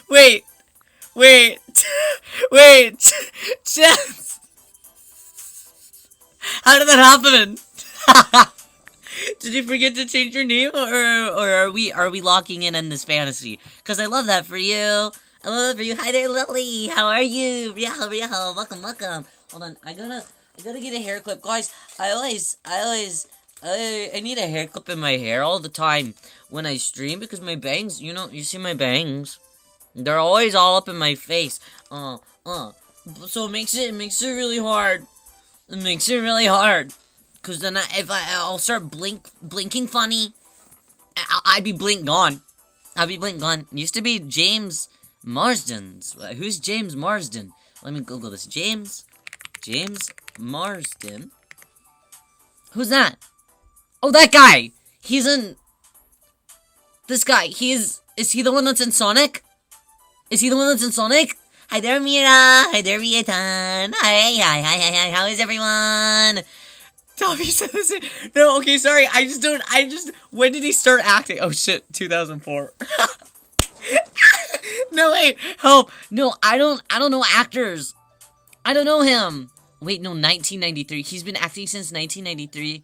Wait, wait, wait. Jess, how did that happen? Did you forget to change your name, or are we locking in on this fantasy? Cause I love that for you. I love that for you. Hi there, Lily. How are you? Riel, welcome, welcome. Hold on, I gotta get a hair clip, guys. I need a hair clip in my hair all the time when I stream because my bangs. You see my bangs. They're always all up in my face. So it makes it really hard. It makes it really hard. Cause then I'll start blinking funny. I'd be blink gone. I'd be blink gone. Used to be James Marsden's. Who's James Marsden? Let me Google this. James Marsden. Who's that? Oh, that guy. He's in. This guy. Is he the one that's in Sonic? Is he the one that's in Sonic? Hi there, Mira. Hi there, Riatan. Hi. How is everyone? Tommy said this. No, okay, sorry. When did he start acting? Oh shit, 2004. No, wait, help. No, I don't know actors. I don't know him. Wait, no, 1993. He's been acting since 1993.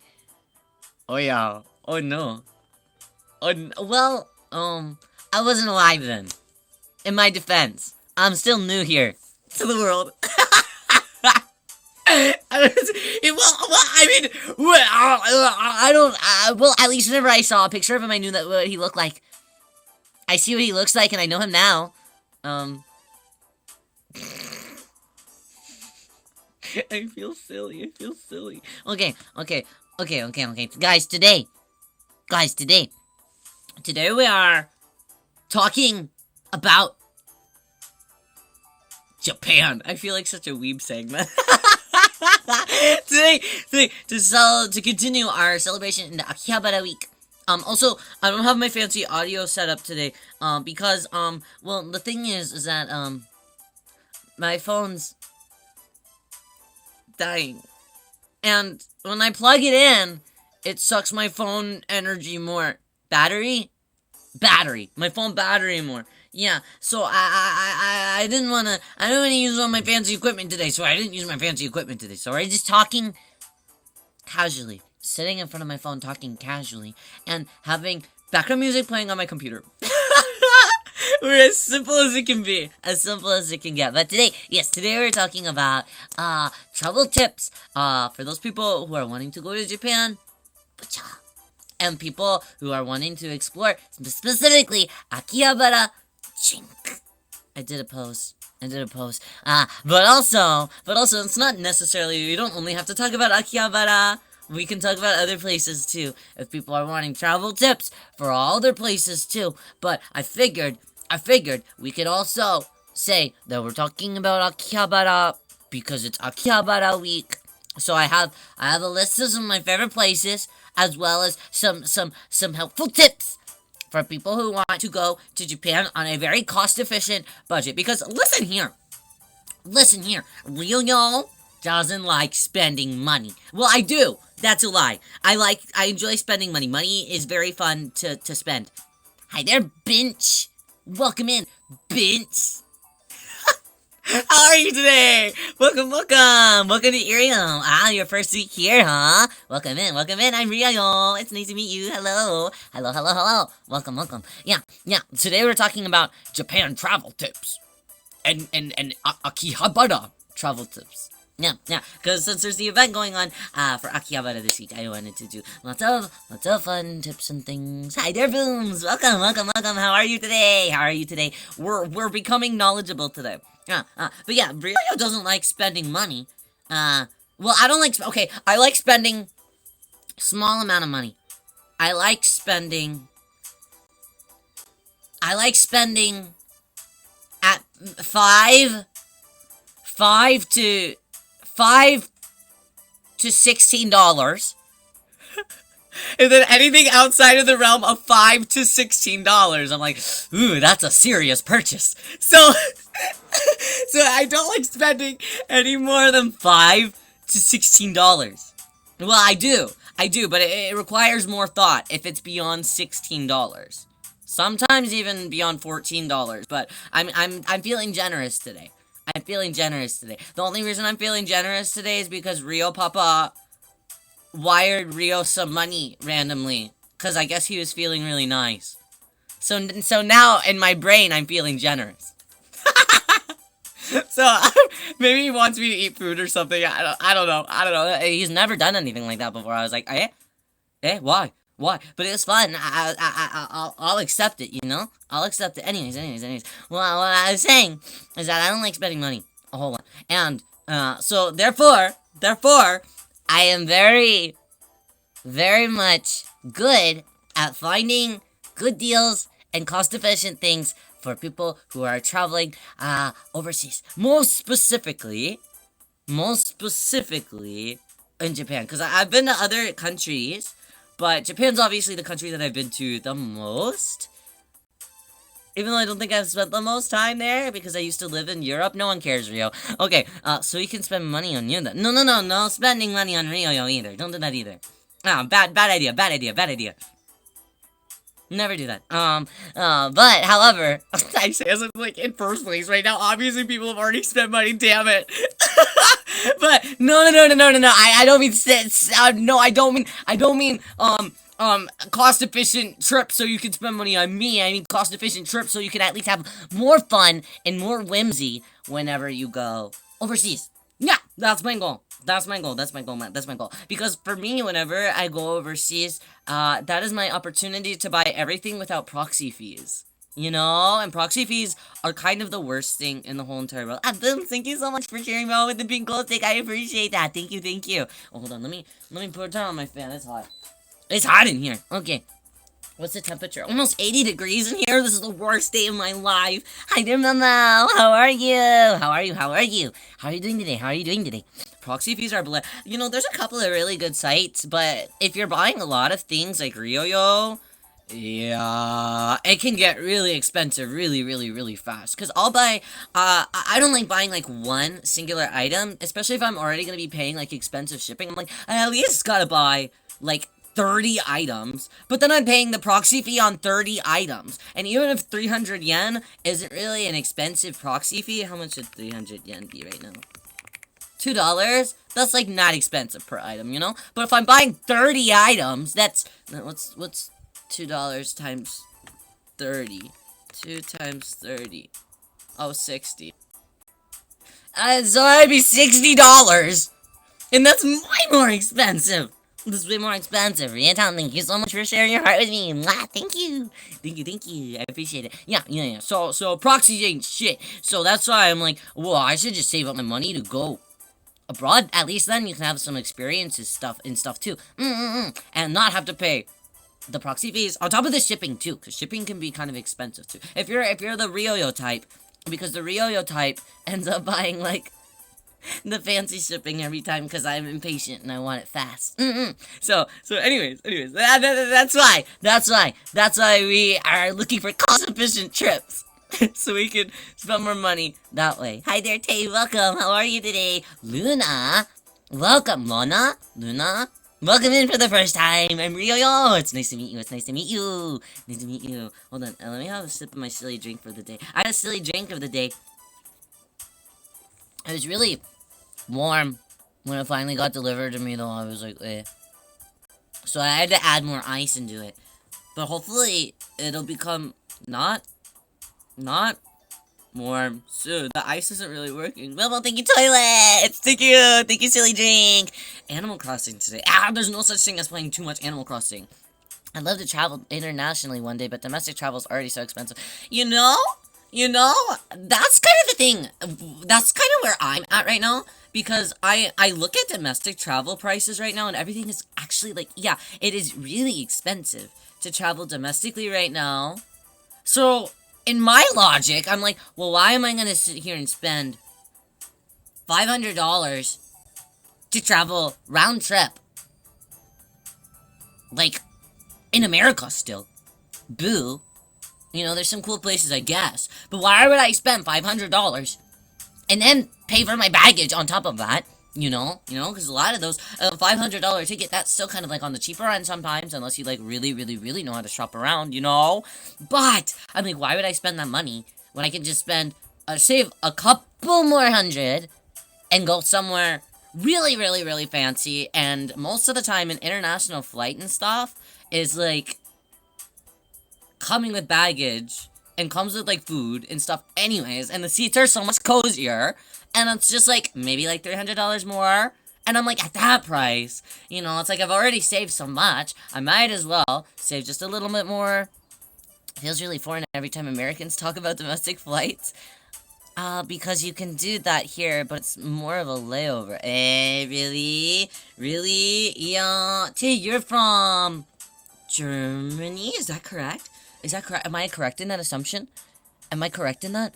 Oh yeah. Oh no. Well, I wasn't alive then. In my defense, I'm still new here to the world. Well, at least whenever I saw a picture of him, I knew that what he looked like. I see what he looks like, and I know him now. I feel silly. Okay. Guys, today we are talking about Japan. I feel like such a weeb saying that. today, to continue our celebration in the Akihabara week. Also, I don't have my fancy audio set up today, because, well, the thing is that, my phone's dying. And when I plug it in, it sucks my phone energy more. Battery. My phone battery more. Yeah, so I didn't want to use all my fancy equipment today, so I didn't use my fancy equipment today. So I'm just talking casually, sitting in front of my phone talking casually, and having background music playing on my computer. We're as simple as it can be. As simple as it can get. But today we're talking about, travel tips, for those people who are wanting to go to Japan. And people who are wanting to explore, specifically, Akihabara. Chink. I did a post. But also, it's not necessarily, we don't only have to talk about Akihabara. We can talk about other places too, if people are wanting travel tips for all other places too. But I figured we could also say that we're talking about Akihabara because it's Akihabara week. So I have a list of some of my favorite places, as well as some helpful tips for people who want to go to Japan on a very cost-efficient budget. Because listen here, real y'all doesn't like spending money. Well, I do. That's a lie. I enjoy spending money. Money is very fun to spend. Hi there, Binch. Welcome in, Binch. How are you today? Welcome to Iriel. Your first week here, huh? Welcome in. I'm Rio. It's nice to meet you. Hello. Welcome. Yeah. Today we're talking about Japan travel tips. And Akihabara travel tips. Yeah, because since there's the event going on for Akihabara this week, I wanted to do lots of fun tips and things. Hi there, Booms! Welcome. How are you today? We're becoming knowledgeable today. But yeah, Rio doesn't like spending money. Well, I don't like. Okay, I like spending small amount of money. I like spending at five to $16. And then anything outside of the realm of $5 to $16, I'm like, ooh, that's a serious purchase. So I don't like spending any more than $5 to $16. Well, I do, but it requires more thought if it's beyond $16. Sometimes even beyond $14. But I'm feeling generous today. I'm feeling generous today. The only reason I'm feeling generous today is because Rio Papa wired Rio some money randomly. Because I guess he was feeling really nice. So now in my brain I'm feeling generous. So maybe he wants me to eat food or something. I don't know. He's never done anything like that before. I was like, why? Why? But it was fun. I'll accept it, you know? I'll accept it. Anyways. Well, what I was saying is that I don't like spending money a whole lot. And, so therefore, I am very, very much good at finding good deals and cost-efficient things for people who are traveling, overseas. Most specifically in Japan. Because I've been to other countries, but Japan's obviously the country that I've been to the most. Even though I don't think I've spent the most time there, because I used to live in Europe. No one cares, Rio. Okay, so you can spend money on you then. No spending money on Rio either. Don't do that either. Bad idea. Never do that. But, however, I say as I'm, like, in first place right now, obviously people have already spent money, damn it. But, no, I don't mean, I don't mean, cost-efficient trip so you can spend money on me. I mean cost-efficient trip so you can at least have more fun and more whimsy whenever you go overseas. Yeah, that's my goal. That's my goal. Because for me, whenever I go overseas, that is my opportunity to buy everything without proxy fees. You know? And proxy fees are kind of the worst thing in the whole entire world. Boom, thank you so much for sharing me out with the pink glow stick. I appreciate that. Thank you. Oh, hold on. Let me put it on my fan. It's hot. It's hot in here. Okay. What's the temperature? Almost 80 degrees in here. This is the worst day of my life. Hi there, Mama. How are you? How are you doing today? Proxy fees are you know, there's a couple of really good sites, but if you're buying a lot of things like Ryoyo, yeah, it can get really expensive really fast. Because I'll buy, I don't like buying like one singular item, especially if I'm already going to be paying like expensive shipping. I'm like, I at least gotta buy like 30 items, but then I'm paying the proxy fee on 30 items. And even if 300 yen isn't really an expensive proxy fee, how much should 300 yen be right now? $2? That's like not expensive per item, you know? But if I'm buying 30 items, that's, what's $2 times 30? 2 times 30. Oh, 60. So that'd be $60. And that's way more expensive. This is way more expensive. Riantown, thank you so much for sharing your heart with me. Mwah, thank you. I appreciate it. Yeah. So proxies ain't shit. So that's why I'm like, well, I should just save up my money to go abroad. At least then you can have some experiences stuff too. And not have to pay the proxy fees on top of the shipping too, because shipping can be kind of expensive too. If you're the Ryoyo type, because the Ryoyo type ends up buying like the fancy shipping every time because I'm impatient and I want it fast. So anyways, that's why we are looking for cost-efficient trips. So we can spend more money that way. Hi there, Tay, welcome. How are you today? Luna, welcome. Luna, welcome in for the first time. I'm Ryoyo. It's nice to meet you. Hold on, let me have a sip of my silly drink for the day. I had a silly drink of the day. It was really warm when it finally got delivered to me, though. I was like, eh. So I had to add more ice into it. But hopefully, it'll become not warm soon. The ice isn't really working. Well, thank you, toilets! Thank you, silly drink! Animal Crossing today. There's no such thing as playing too much Animal Crossing. I'd love to travel internationally one day, but domestic travel is already so expensive. You know, that's kind of the thing. That's kind of where I'm at right now. Because I look at domestic travel prices right now, and everything is actually, like, yeah, it is really expensive to travel domestically right now. So, in my logic, I'm like, well, why am I going to sit here and spend $500 to travel round trip? Like, in America still. Boo. You know, there's some cool places, I guess. But why would I spend $500 and then pay for my baggage on top of that? Because a lot of those $500 ticket, that's still kind of like on the cheaper end sometimes, unless you like really, really, really know how to shop around. But I'm like, why would I spend that money when I can just save a couple more hundred and go somewhere really, really, really fancy? And most of the time, an international flight and stuff is like coming with baggage and comes with like food and stuff anyways, and the seats are so much cozier, and it's just like maybe like $300 more, and I'm like, at that price, it's like I've already saved so much, I might as well save just a little bit more. Feels really foreign every time Americans talk about domestic flights, because you can do that here, but it's more of a layover. Really? Really? Yeah. T, you're from Germany? Is that correct? Am I correct in that assumption? Am I correct in that?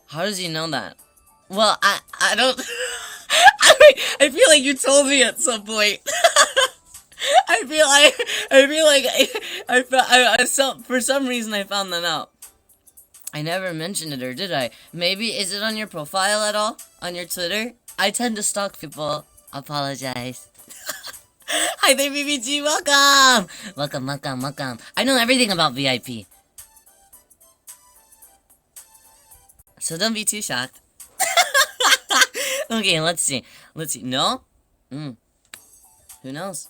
How does he know that? Well, I don't... I feel like you told me at some point. For some reason I found that out. I never mentioned it, or did I? Maybe, is it on your profile at all? On your Twitter? I tend to stalk people. Apologize. Hi there, BBG, welcome! Welcome. I know everything about VIP. So don't be too shocked. Okay, let's see. No? Who knows?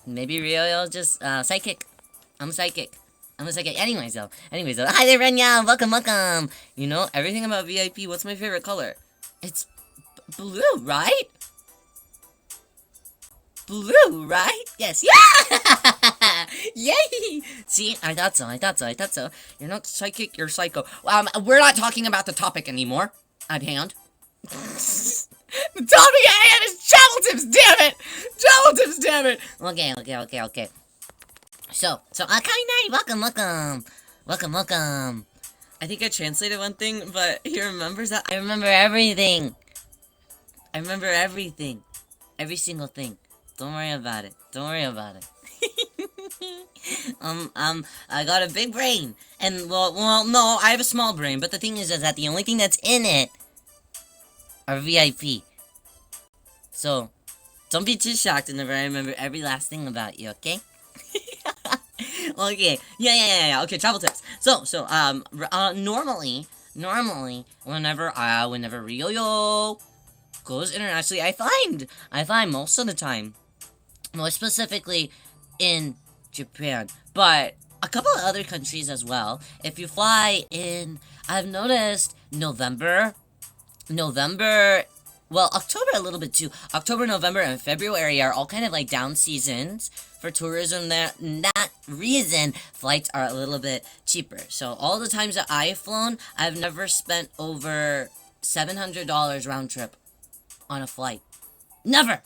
Maybe Ryo is just, psychic. I'm a psychic. Anyways though. Hi there, Renya, welcome. Everything about VIP, what's my favorite color? It's blue, right? Blue, right? Yes. Yeah! Yay! See, I thought so. You're not psychic, you're psycho. We're not talking about the topic anymore. At hand. The topic at hand is travel tips, damn it! Okay. So, Akainari, welcome. I think I translated one thing, but he remembers that. I remember everything. Every single thing. Don't worry about it. I got a big brain. And, well, no, I have a small brain, but the thing is that the only thing that's in it are VIP. So, don't be too shocked whenever I remember every last thing about you, okay? Okay, yeah, okay, travel tips. So, normally, whenever Ryo goes internationally, I find most of the time, more specifically in Japan, but a couple of other countries as well. If you fly in, I've noticed November, well, October a little bit too. October, November, and February are all kind of like down seasons for tourism. That reason, flights are a little bit cheaper. So all the times that I've flown, I've never spent over $700 round trip on a flight. Never.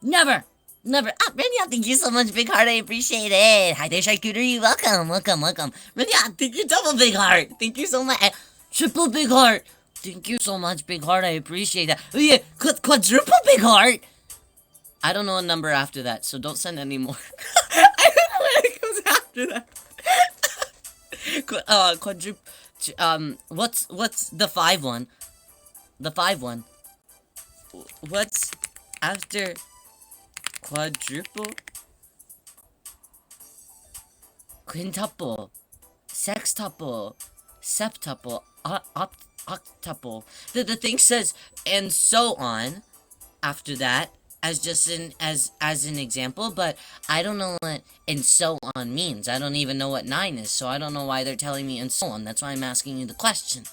Renya, thank you so much, Big Heart. I appreciate it. Hi there, Charcuterie. Welcome. Renya, thank you, double Big Heart. Thank you so much. Triple Big Heart. Thank you so much, Big Heart. I appreciate that. Oh, yeah, quadruple Big Heart. I don't know a number after that, so don't send any more. I don't know what comes after that. Quadruple. What's the 5 one? The 5 one. What's after quadruple? Quintuple. Sextuple. Septuple. Octuple. The thing says, and so on, after that, as an example, but I don't know what and so on means. I don't even know what 9 is, so I don't know why they're telling me and so on. That's why I'm asking you the question.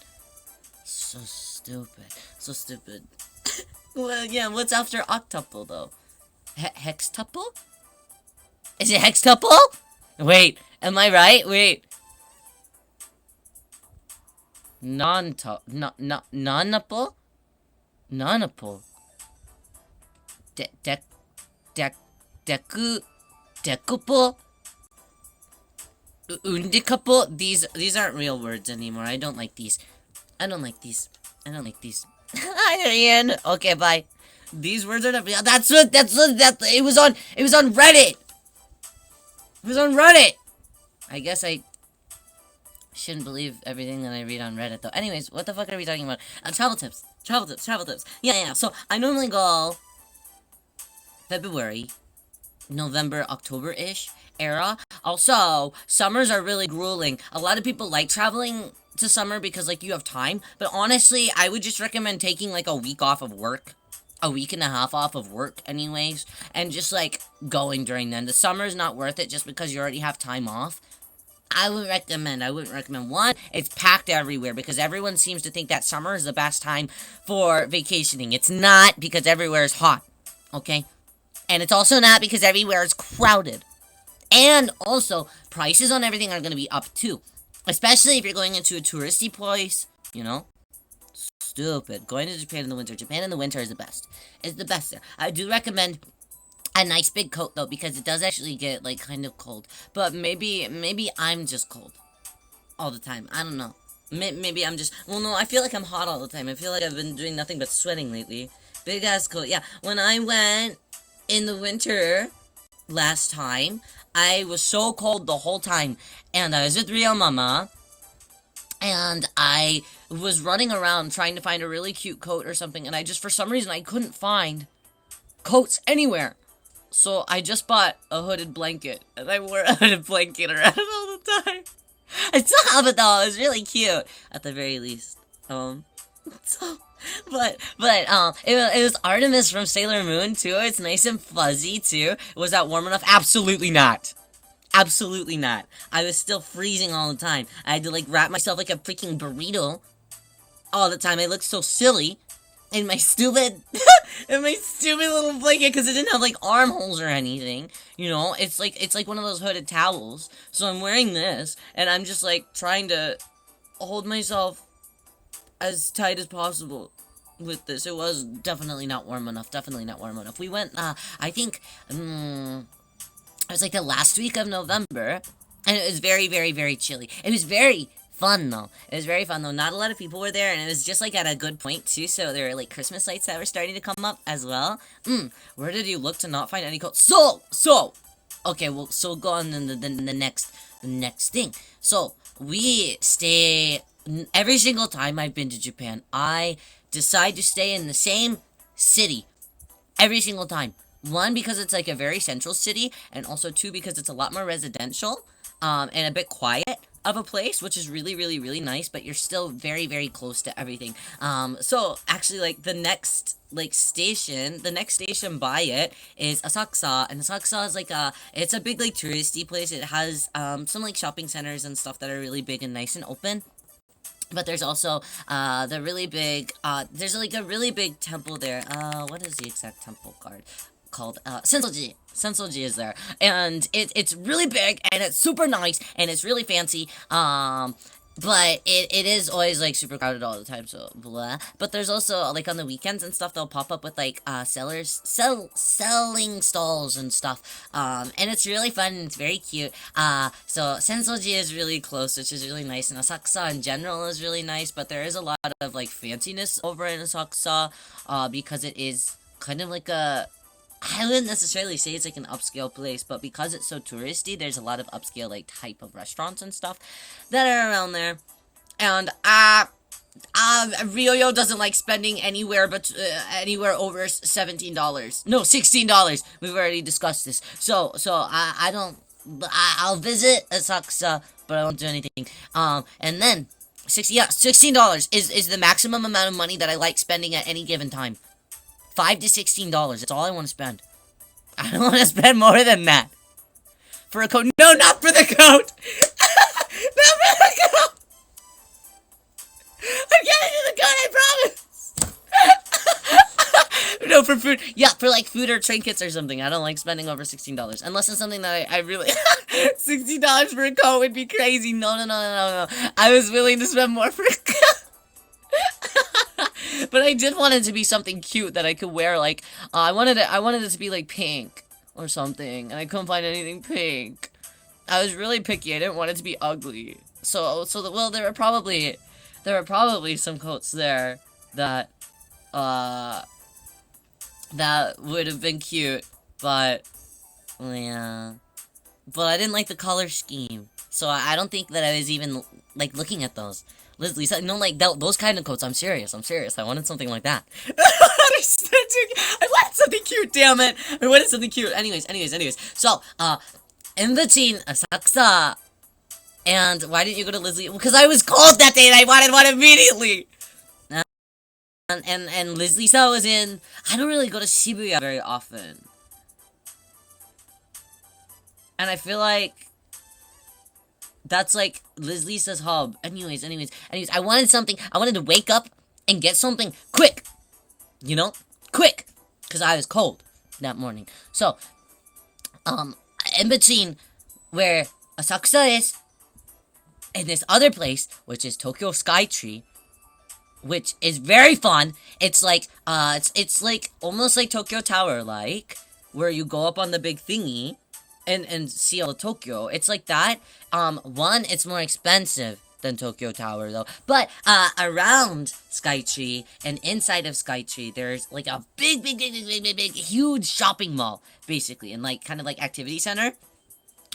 So stupid. Well, yeah, what's after octuple, though? Hextuple? Is it hextuple? Wait, am I right? Wait. Nonuple? Nonuple? Decuple? Undicuple? These aren't real words anymore. I don't like these. I don't like these. Hi, Ian. Okay, bye. These words are not real. That's what, it was on Reddit. I guess I Shouldn't believe everything that I read on Reddit, though. Anyways, what the fuck are we talking about? Travel tips. Travel tips. Travel tips. Yeah. So, I normally go February, November, October-ish era. Also, summers are really grueling. A lot of people like traveling to summer because, like, you have time. But honestly, I would just recommend taking, like, a week off of work. A week and a half off of work, anyways. And just, like, going during then. The summer is not worth it just because you already have time off. I wouldn't recommend. One, it's packed everywhere because everyone seems to think that summer is the best time for vacationing. It's not because everywhere is hot, okay? And it's also not because everywhere is crowded. And also, prices on everything are going to be up too. Especially if you're going into a touristy place, you know? Stupid. Going to Japan in the winter. Japan in the winter is the best. It's the best there. I do recommend a nice big coat though, because it does actually get like kind of cold. But maybe I'm just cold all the time. I don't know. Maybe I'm just, well, no, I feel like I'm hot all the time. I feel like I've been doing nothing but sweating lately. Big ass coat. Yeah, when I went in the winter last time, I was so cold the whole time, and I was with Real Mama, and I was running around trying to find a really cute coat or something, and I just, for some reason, I couldn't find coats anywhere. So I just bought a hooded blanket, and I wore a hooded blanket around all the time. I still have it though. It's really cute, at the very least. So, it was Artemis from Sailor Moon too. It's nice and fuzzy too. Was that warm enough? Absolutely not. Absolutely not. I was still freezing all the time. I had to like wrap myself like a freaking burrito all the time. I looked so silly in my stupid, in my stupid little blanket because it didn't have like armholes or anything. You know, it's like one of those hooded towels. So I'm wearing this, and I'm just like trying to hold myself as tight as possible with this. It was definitely not warm enough. Definitely not warm enough. We went, I think, it was like the last week of November, and it was very, very, very chilly. It was very fun, though. It was very fun, though. Not a lot of people were there, and it was just, like, at a good point, too, so there were, like, Christmas lights that were starting to come up as well. Where did you look to not find any coats? Okay, well, so go on the next thing. So, we stay, every single time I've been to Japan, I decide to stay in the same city. Every single time. One, because it's like a very central city, and also two, because it's a lot more residential, and a bit quiet of a place, which is really, really, really nice, but you're still very, very close to everything. So, actually, like, the next station by it is Asakusa, and Asakusa is like it's a big, like, touristy place. It has, some, like, shopping centers and stuff that are really big and nice and open. But there's also, the really big, there's like a really big temple there. What is the exact temple called? Sensoji. Sensoji is there. And it's really big, and it's super nice, and it's really fancy. But it is always, like, super crowded all the time, so blah. But there's also, like, on the weekends and stuff, they'll pop up with, like, selling stalls and stuff. And it's really fun, and it's very cute. So Sensoji is really close, which is really nice, and Asakusa in general is really nice, but there is a lot of, like, fanciness over in Asakusa, because it is kind of like I wouldn't necessarily say it's like an upscale place, but because it's so touristy, there's a lot of upscale, like, type of restaurants and stuff that are around there. And, Ryoyo doesn't like spending anywhere anywhere over $17. No, $16. We've already discussed this. So, I'll visit Asakusa, but I won't do anything. And then, $16 is the maximum amount of money that I like spending at any given time. $5 to $16. That's all I want to spend. I don't want to spend more than that. For a coat. No, not for the coat! Not for the coat! I'm getting to the coat, I promise! No, for food. Yeah, for like food or trinkets or something. I don't like spending over $16. Unless it's something that I really... $16 for a coat would be crazy. No. I was willing to spend more for a coat. But I did want it to be something cute that I could wear, like, I wanted it to be, like, pink or something, and I couldn't find anything pink. I was really picky. I didn't want it to be ugly. Well, there were probably some coats there that would have been cute, but, yeah. But I didn't like the color scheme. So I don't think that I was even like looking at those. Lisa, no, like those kind of coats. I'm serious. I'm serious. I wanted something like that. I wanted something cute. Damn it! I wanted something cute. Anyways. So, in between Asakusa and why didn't you go to Leslie? Because I was cold that day and I wanted one immediately. And Liz Lisa was in. I don't really go to Shibuya very often, and I feel like that's like Liz Lisa's hub. Anyways. I wanted something. I wanted to wake up and get something quick. You know, quick, because I was cold that morning. So, in between where Asakusa is and this other place, which is Tokyo Skytree, which is very fun. It's like it's like almost like Tokyo Tower, like where you go up on the big thingy and see all of Tokyo. It's like that. One, it's more expensive than Tokyo Tower though. But around Skytree and inside of Skytree, there's like a big, huge shopping mall, basically, and like kind of like activity center.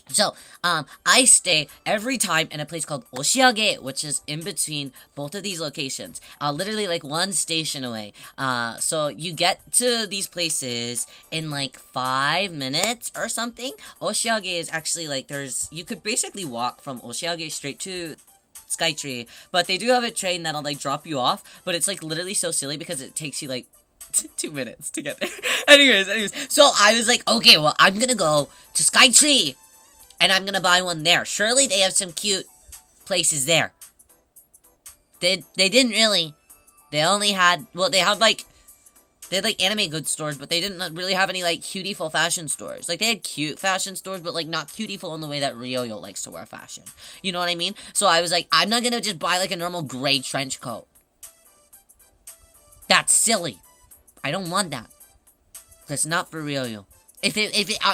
So, I stay every time in a place called Oshiage, which is in between both of these locations. Literally like one station away. So you get to these places in like 5 minutes or something. Oshiage is actually like you could basically walk from Oshiage straight to Skytree, but they do have a train that'll like drop you off, but it's like literally so silly because it takes you like 2 minutes to get there. anyways, so I was like, okay, well, I'm gonna go to Skytree and I'm gonna buy one there. Surely they have some cute places there. They didn't really. They only had, well, they had like anime goods stores, but they didn't really have any like cutie-ful fashion stores. Like they had cute fashion stores, but like not cutie-ful in the way that Ryoyo likes to wear fashion. You know what I mean? So I was like, I'm not gonna just buy like a normal gray trench coat. That's silly. I don't want that. That's not for Ryoyo.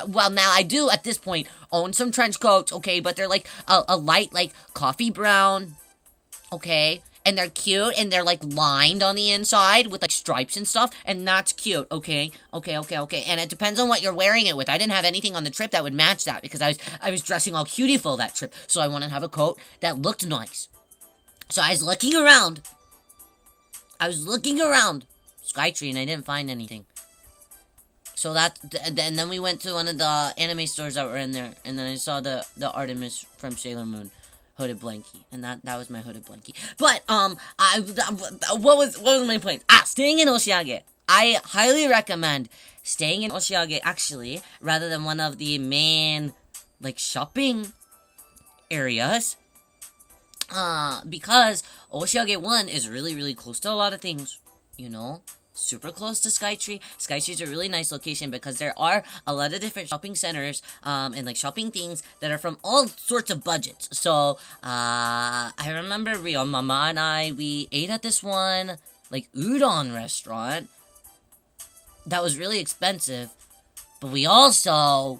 Well, now I do at this point own some trench coats, okay, but they're like a light, like coffee brown, okay, and they're cute and they're like lined on the inside with like stripes and stuff, and that's cute, okay, and it depends on what you're wearing it with. I didn't have anything on the trip that would match that because I was dressing all cutie-ful that trip, so I wanted to have a coat that looked nice. So I was looking around Skytree and I didn't find anything. So and then we went to one of the anime stores that were in there, and then I saw the Artemis from Sailor Moon hooded blankie, and that was my hooded blankie. But what was my point? Staying in Oshiage. I highly recommend staying in Oshiage actually, rather than one of the main like shopping areas. Because Oshiage 1 is really close to a lot of things, you know. Super close to Skytree. Skytree's a really nice location because there are a lot of different shopping centers, and like shopping things that are from all sorts of budgets. So, I remember Rio Mama and I, we ate at this one, like, udon restaurant that was really expensive, but we also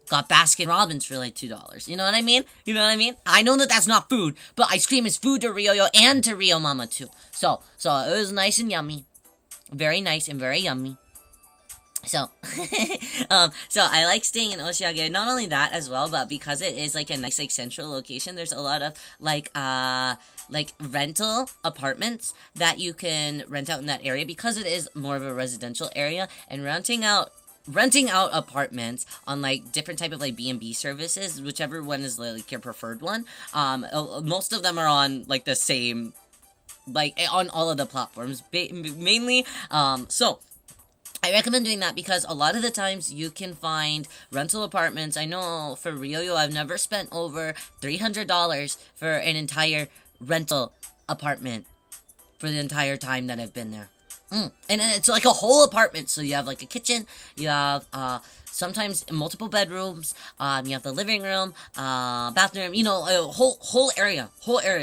got Baskin Robbins for like $2. You know what I mean? I know that that's not food, but ice cream is food to Ryoyo and to Rio Mama too. So it was nice and yummy. Very nice and very yummy. So, so I like staying in Oshiage. Not only that as well, but because it is like a nice, like central location, there's a lot of like rental apartments that you can rent out in that area because it is more of a residential area, and renting out apartments on like different type of like B&B services, whichever one is like your preferred one. Most of them are on like the same, like on all of the platforms, mainly. So I recommend doing that because a lot of the times you can find rental apartments. I know for Ryoyo, I've never spent over $300 for an entire rental apartment for the entire time that I've been there. And it's like a whole apartment. So you have like a kitchen, you have sometimes multiple bedrooms, you have the living room, bathroom, you know, a whole area,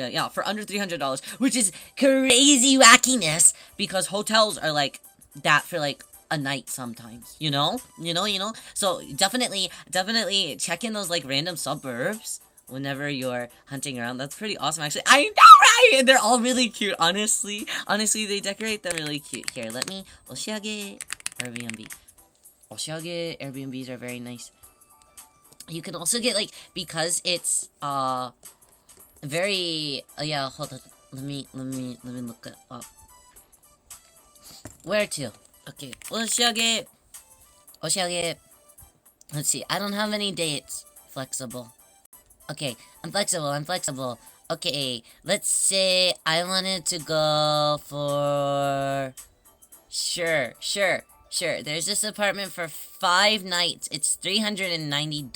yeah, for under $300, which is crazy wackiness because hotels are like that for like a night sometimes, you know. So definitely check in those like random suburbs whenever you're hunting around. That's pretty awesome, actually. I know, right? And they're all really cute, honestly, they decorate them really cute. Here, let me Oshiage Airbnbs are very nice. You can also get like, because it's very yeah, hold on. Let me look it up. Where to? Okay, Oshiage. Oshiage. Let's see. I don't have any dates. Flexible. Okay, I'm flexible. Okay, let's say I wanted to go for... Sure. There's this apartment for 5 nights. It's $390.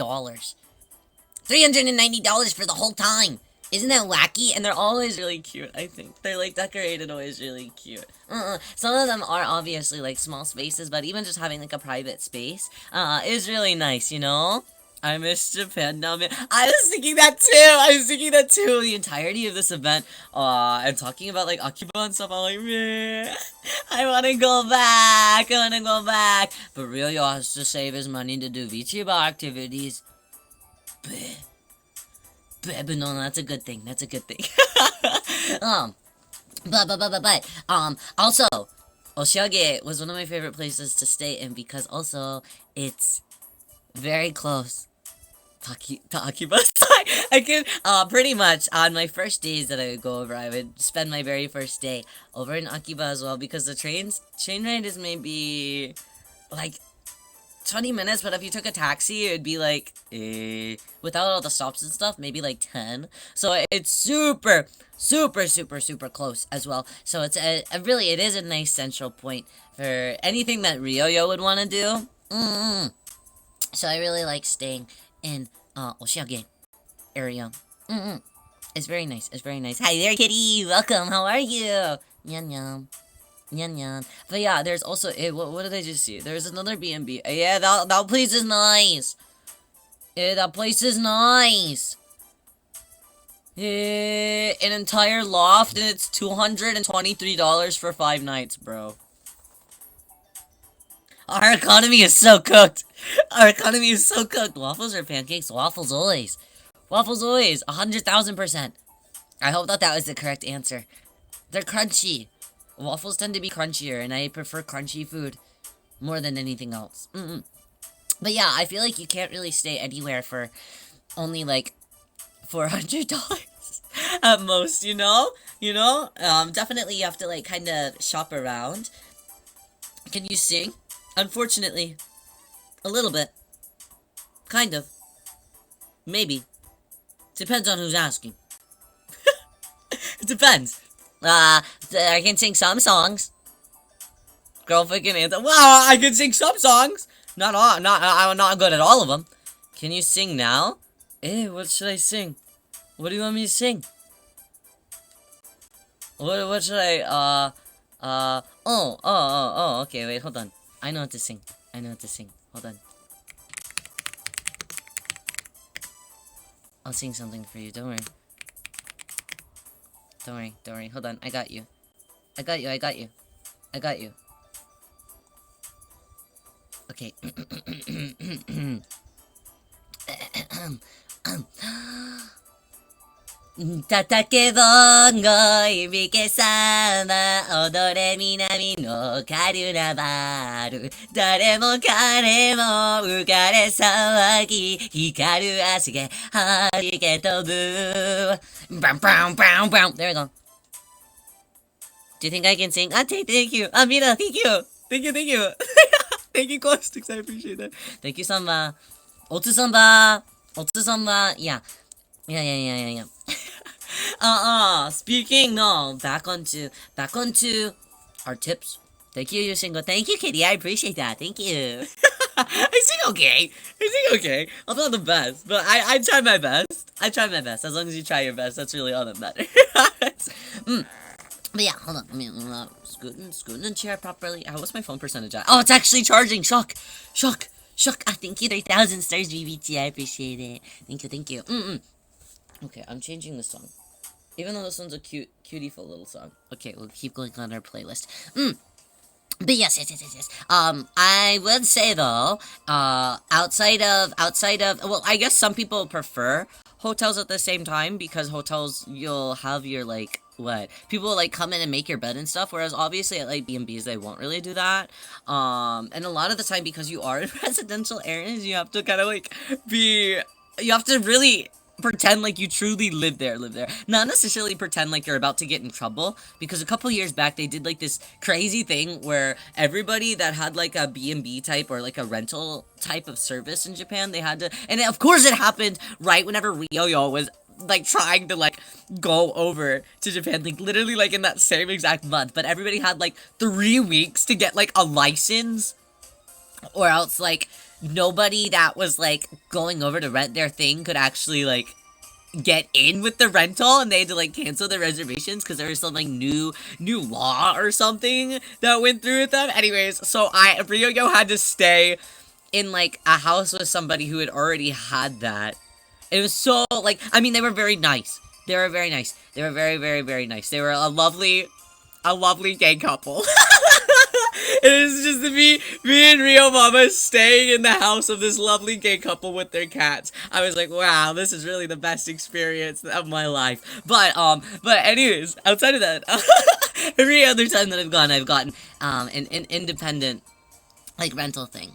$390 for the whole time. Isn't that wacky? And they're always really cute, I think. They're like decorated always really cute. Some of them are obviously like small spaces, but even just having like a private space is really nice, you know? I miss Japan now, man. I was thinking that too. The entirety of this event, and talking about like Akiba and stuff. I'm like, man, I wanna go back. But Ryo has to save his money to do Vichiba activities. But no, that's a good thing. Also, Oshiage was one of my favorite places to stay in because also it's very close to Akiba. I could, pretty much on my first days that I would go over, I would spend my very first day over in Akiba as well because the train ride is maybe like 20 minutes, but if you took a taxi, it would be like, without all the stops and stuff, maybe like 10. So it's super close as well. So it's really, it is a nice central point for anything that Ryoyo would want to do. So I really like staying in, Oshiage area. It's very nice. Hi there, kitty! Welcome, how are you? Nyan. But yeah, there's also what did I just see? There's another B&B. Yeah, that place is nice. That place is nice. An entire loft, and it's $223 for 5 nights, bro. Our economy is so cooked. Waffles or pancakes? Waffles always. 100,000%. I hope that was the correct answer. They're crunchy. Waffles tend to be crunchier, and I prefer crunchy food more than anything else. But yeah, I feel like you can't really stay anywhere for only like $400 at most, you know? Definitely you have to like kind of shop around. Can you sing? Unfortunately, a little bit. Kind of. Maybe. Depends on who's asking. It depends. I can sing some songs. Girlfriend can answer. Wow, I can sing some songs. I'm not good at all of them. Can you sing now? What should I sing? What do you want me to sing? What should I, okay, wait, hold on. I know what to sing. Hold on. I'll sing something for you, don't worry. Hold on, I got you. Okay. 叩けぼんごいびけさま踊れ南のカルナバル誰も彼も浮かれ騒ぎ光る足が弾け飛ぶ There we go. Do you think I can sing? Thank you. Mina, thank you. Thank you. Thank you, Caustics. I appreciate that. Thank you, Samba. Otsu Samba. Yeah. Speaking, no, back onto our tips. Thank you, Yoshingo. Thank you, Kitty. I appreciate that. Thank you. I sing okay. I'm not the best, but I try my best. As long as you try your best, that's really all that matters. But yeah, hold on. I mean, scooting the chair properly. What's my phone percentage at? Oh, it's actually charging. Shock. Thank you, 3,000 stars, BBT. I appreciate it. Thank you. Okay, I'm changing the song. Even though this one's a cutie-ful little song. Okay, we'll keep going on our playlist. But yes. I would say though, outside of, well, I guess some people prefer hotels at the same time because hotels, you'll have your like, What? People will, like, come in and make your bed and stuff, whereas obviously at, like, B&Bs, they won't really do that. And a lot of the time, because you are in residential areas, you have to kind of, like, you have to really pretend like you truly live there. Not necessarily pretend like you're about to get in trouble, because a couple years back, they did, like, this crazy thing where everybody that had, like, a B&B type or, like, a rental type of service in Japan, they had to, and of course it happened right whenever Ryoyo was, like, trying to, like, go over to Japan, like, literally, like, in that same exact month, but everybody had, like, 3 weeks to get, like, a license, or else, like, nobody that was, like, going over to rent their thing could actually, like, get in with the rental, and they had to, like, cancel their reservations, because there was some, like, new law or something that went through with them. Anyways, so Ryoyo had to stay in, like, a house with somebody who had already had that. It was so, like, I mean, they were very nice. They were very nice. They were very, very, very nice. They were a lovely gay couple. It was just me and Rio Mama staying in the house of this lovely gay couple with their cats. I was like, wow, this is really the best experience of my life. But anyways, outside of that, every other time that I've gone, I've gotten, an independent, like, rental thing.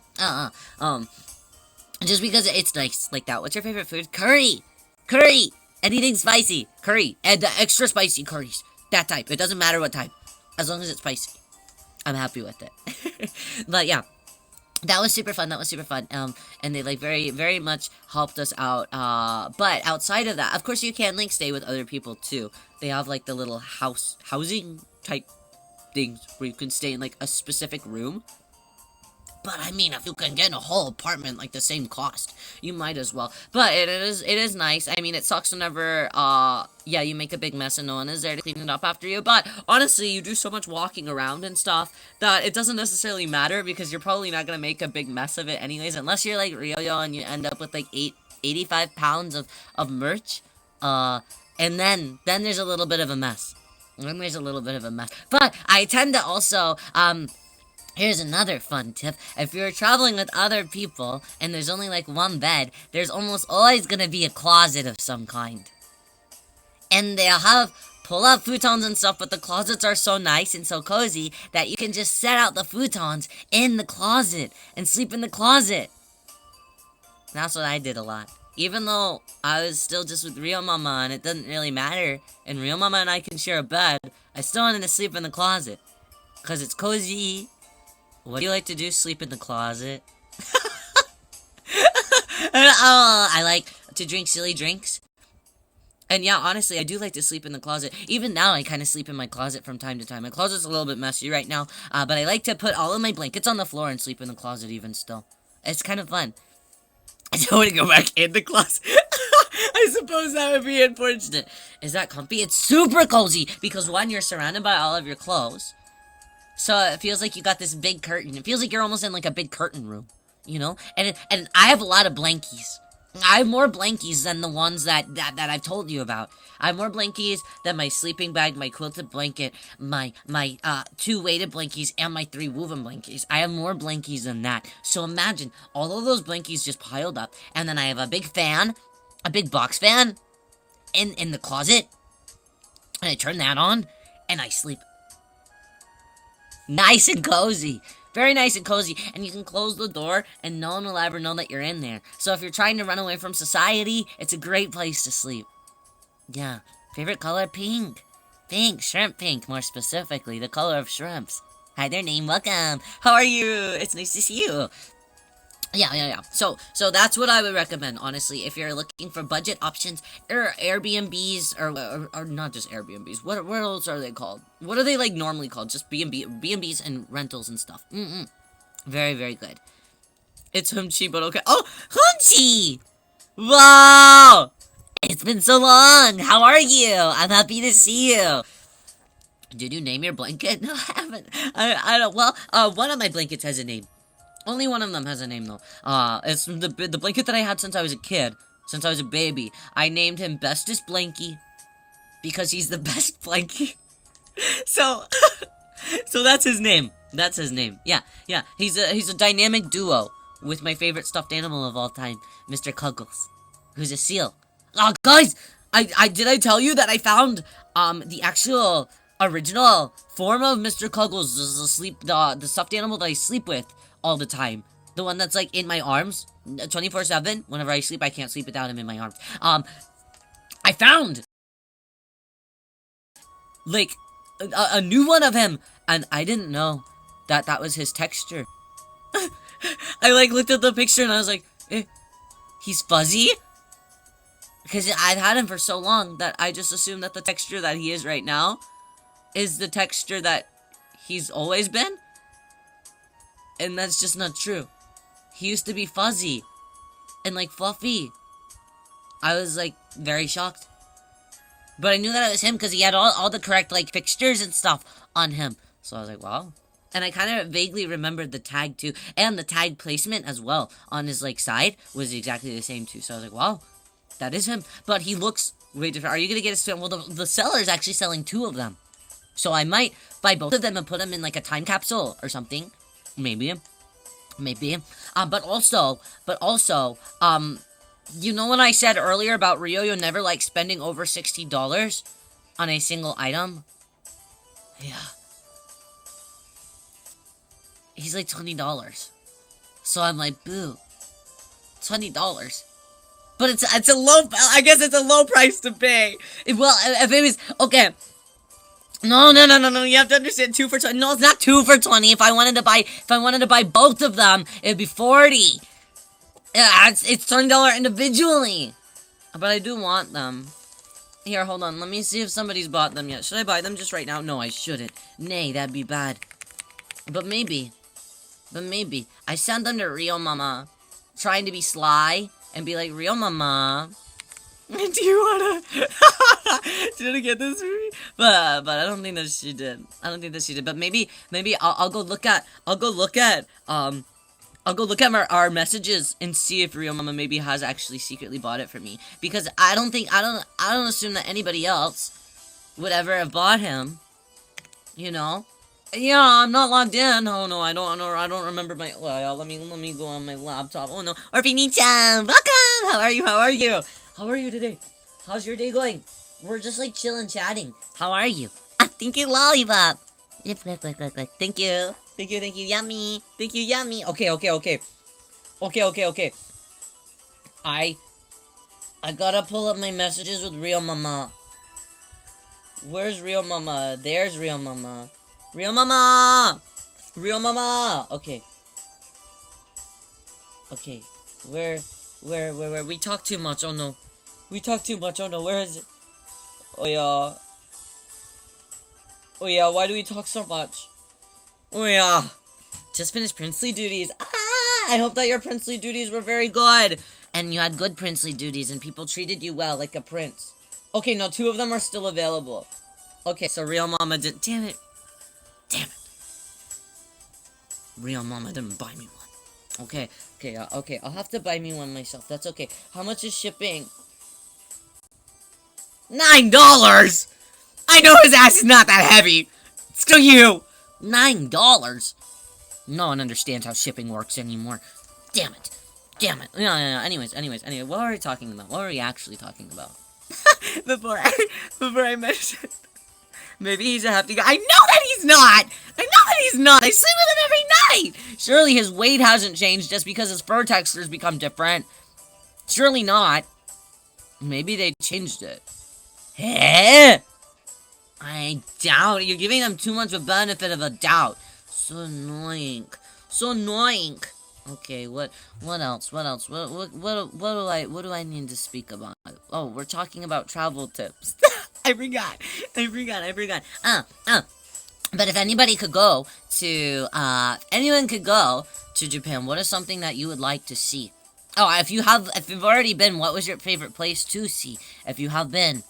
Just because it's nice like that. What's your favorite food? Curry! Curry! Anything spicy. Curry. And the extra spicy curries. That type. It doesn't matter what type. As long as it's spicy. I'm happy with it. But yeah. That was super fun. And they, like, very, very much helped us out. But outside of that, of course you can, like, stay with other people too. They have, like, the little housing type things where you can stay in, like, a specific room. But I mean, if you can get a whole apartment like the same cost, you might as well. But it is nice. I mean, it sucks whenever yeah, you make a big mess and no one is there to clean it up after you. But honestly, you do so much walking around and stuff that it doesn't necessarily matter, because you're probably not gonna make a big mess of it anyways, unless you're like Ryoyo and you end up with like 85 pounds of merch. And then there's a little bit of a mess. But I tend to also here's another fun tip. If you're traveling with other people and there's only like one bed, there's almost always gonna be a closet of some kind. And they'll have pull-out futons and stuff, but the closets are so nice and so cozy that you can just set out the futons in the closet and sleep in the closet. That's what I did a lot. Even though I was still just with Rio Mama and it doesn't really matter, and Rio Mama and I can share a bed, I still wanted to sleep in the closet. Because it's cozy. What do you like to do? Sleep in the closet? I like to drink silly drinks. And yeah, honestly, I do like to sleep in the closet. Even now, I kind of sleep in my closet from time to time. My closet's a little bit messy right now, but I like to put all of my blankets on the floor and sleep in the closet even still. It's kind of fun. I don't want to go back in the closet. I suppose that would be unfortunate. Is that comfy? It's super cozy, because one, you're surrounded by all of your clothes. So it feels like you got this big curtain. It feels like you're almost in like a big curtain room, you know? And I have a lot of blankies. I have more blankies than the ones that I've told you about. I have more blankies than my sleeping bag, my quilted blanket, my 2 weighted blankies, and my 3 woven blankies. I have more blankies than that. So imagine all of those blankies just piled up, and then I have a big fan, a big box fan, in the closet, and I turn that on, and I sleep. Nice and cozy. Very nice and cozy. And you can close the door and no one will ever know that you're in there. So if you're trying to run away from society, it's a great place to sleep. Yeah. Favorite color? Pink. Pink. Shrimp pink, more specifically. The color of shrimps. Hi there, name. Welcome. How are you? It's nice to see you. Yeah. So that's what I would recommend, honestly, if you're looking for budget options, or Airbnbs, or not just Airbnbs. What else are they called? What are they, like, normally called? Just B&Bs and rentals and stuff. Very, very good. It's Humchi, but okay. Oh, Humchi! Wow! It's been so long. How are you? I'm happy to see you. Did you name your blanket? No, I haven't. I don't. Well, one of my blankets has a name. Only one of them has a name, though. It's the blanket that I had since I was a kid. Since I was a baby. I named him Bestest Blankie. Because he's the best blankie. So that's his name. That's his name. Yeah. He's a dynamic duo with my favorite stuffed animal of all time, Mr. Cuggles, who's a seal. Oh, guys! Did I tell you that I found the actual original form of Mr. Cuggles is the stuffed animal that I sleep with all the time. The one that's like in my arms 24/7. Whenever I sleep, I can't sleep without him in my arms. I found like a new one of him, and I didn't know that that was his texture. I like looked at the picture and I was like, he's fuzzy? Because I've had him for so long that I just assumed that the texture that he is right now is the texture that he's always been. And that's just not true. He used to be fuzzy and like fluffy. I was like very shocked. But I knew that it was him because he had all the correct like fixtures and stuff on him. So I was like, wow. And I kind of vaguely remembered the tag too. And the tag placement as well on his like side was exactly the same too. So I was like, wow, that is him. But he looks way different. Are you going to get a spin? Well, the seller is actually selling 2 of them. So I might buy both of them and put them in like a time capsule or something. Maybe. But also, you know what I said earlier about Ryoyo never like spending over $60 on a single item? Yeah. He's like $20. So I'm like, boo. $20. But it's a low, I guess it's a low price to pay. Well, if it was, okay. No, you have to understand 2 for 20. No, it's not 2 for 20. If I wanted to buy both of them, it'd be 40. Yeah, it's $20 individually. But I do want them. Here, hold on. Let me see if somebody's bought them yet. Should I buy them just right now? No, I shouldn't. Nay, that'd be bad. But maybe. I send them to Rio Mama, trying to be sly and be like, Rio Mama, do you wanna get this for me? But I don't think that she did. But maybe I'll go look at our messages and see if Rio Mama maybe has actually secretly bought it for me, because I don't assume that anybody else would ever have bought him. You know. Yeah, I'm not logged in. Oh no, I don't remember my. Well, let me go on my laptop. Oh no, Orpini-chan, welcome. How are you? How are you today? How's your day going? We're just like chilling, chatting. How are you? Thank you, lollipop. Thank you, yummy. Thank you, yummy. Okay. I gotta pull up my messages with Real Mama. Where's Real Mama? There's Real Mama. Real Mama! Okay. Where? We talk too much, oh no. Where is it? Oh yeah, why do we talk so much? Oh yeah. Just finished princely duties. I hope that your princely duties were very good. And you had good princely duties and people treated you well, like a prince. Okay, no, 2 of them are still available. Okay, so Real Mama didn't. Damn it. Real Mama didn't buy me one. Okay, I'll have to buy me one myself. That's okay. How much is shipping? $9! I know his ass is not that heavy. Screw you. $9? No one understands how shipping works anymore. Damn it. No. Anyways. What were we talking about? What were we actually talking about? before I mentioned. Maybe he's a hefty guy. I know that he's not! I sleep with him every night! Surely his weight hasn't changed just because his fur textures become different. Surely not. Maybe they changed it. Eh? I doubt it. You're giving them too much of a benefit of a doubt. So annoying. Okay, what else? What do I need to speak about? Oh, we're talking about travel tips. I forgot. But if anybody could go to, Japan, what is something that you would like to see? Oh, if you've already been, what was your favorite place to see? If you have been,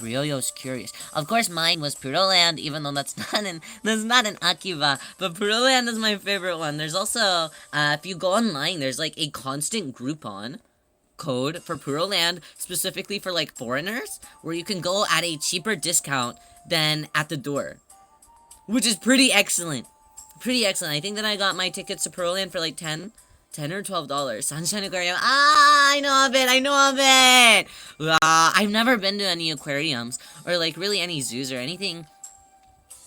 Ryoyo's curious. Of course, mine was Puroland, even though that's not an Akiba, but Puroland is my favorite one. There's also, if you go online, there's like a constant Groupon code for Puroland, specifically for like foreigners, where you can go at a cheaper discount than at the door, which is pretty excellent. I think that I got my tickets to Puroland for like 10 $10 or $12. Sunshine Aquarium. Ah, I know of it. I know of it. I've never been to any aquariums or like really any zoos or anything.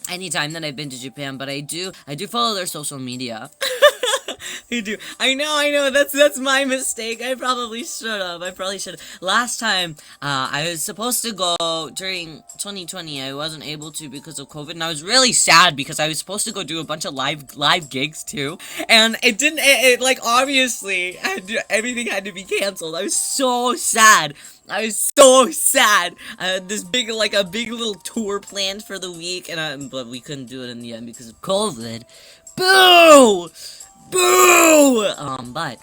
Anytime that I've been to Japan, but I do follow their social media. I do. I know. That's my mistake. I probably should have. Last time, I was supposed to go during 2020. I wasn't able to because of COVID, and I was really sad because I was supposed to go do a bunch of live gigs too, and it didn't. Like obviously, everything had to be canceled. I was so sad. I had this big, like a big little tour planned for the week, but we couldn't do it in the end because of COVID. Boo! Boo! But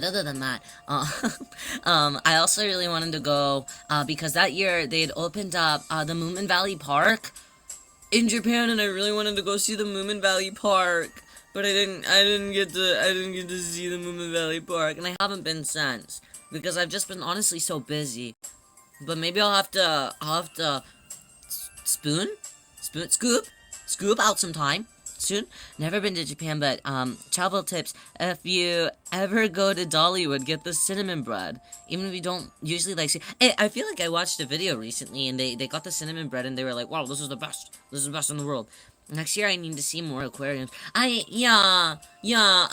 other than that, I also really wanted to go, because that year they had opened up, the Moomin Valley Park in Japan, and I really wanted to go see the Moomin Valley Park, but I didn't get to see the Moomin Valley Park, and I haven't been since, because I've just been honestly so busy. But maybe I'll have to scoop out some time soon. Never been to Japan, but travel tips: if you ever go to Dollywood, get the cinnamon bread. Even if you don't usually like see. Hey, I feel like I watched a video recently, and they got the cinnamon bread, and they were like, "Wow, this is the best. This is the best in the world." Next year, I need to see more aquariums.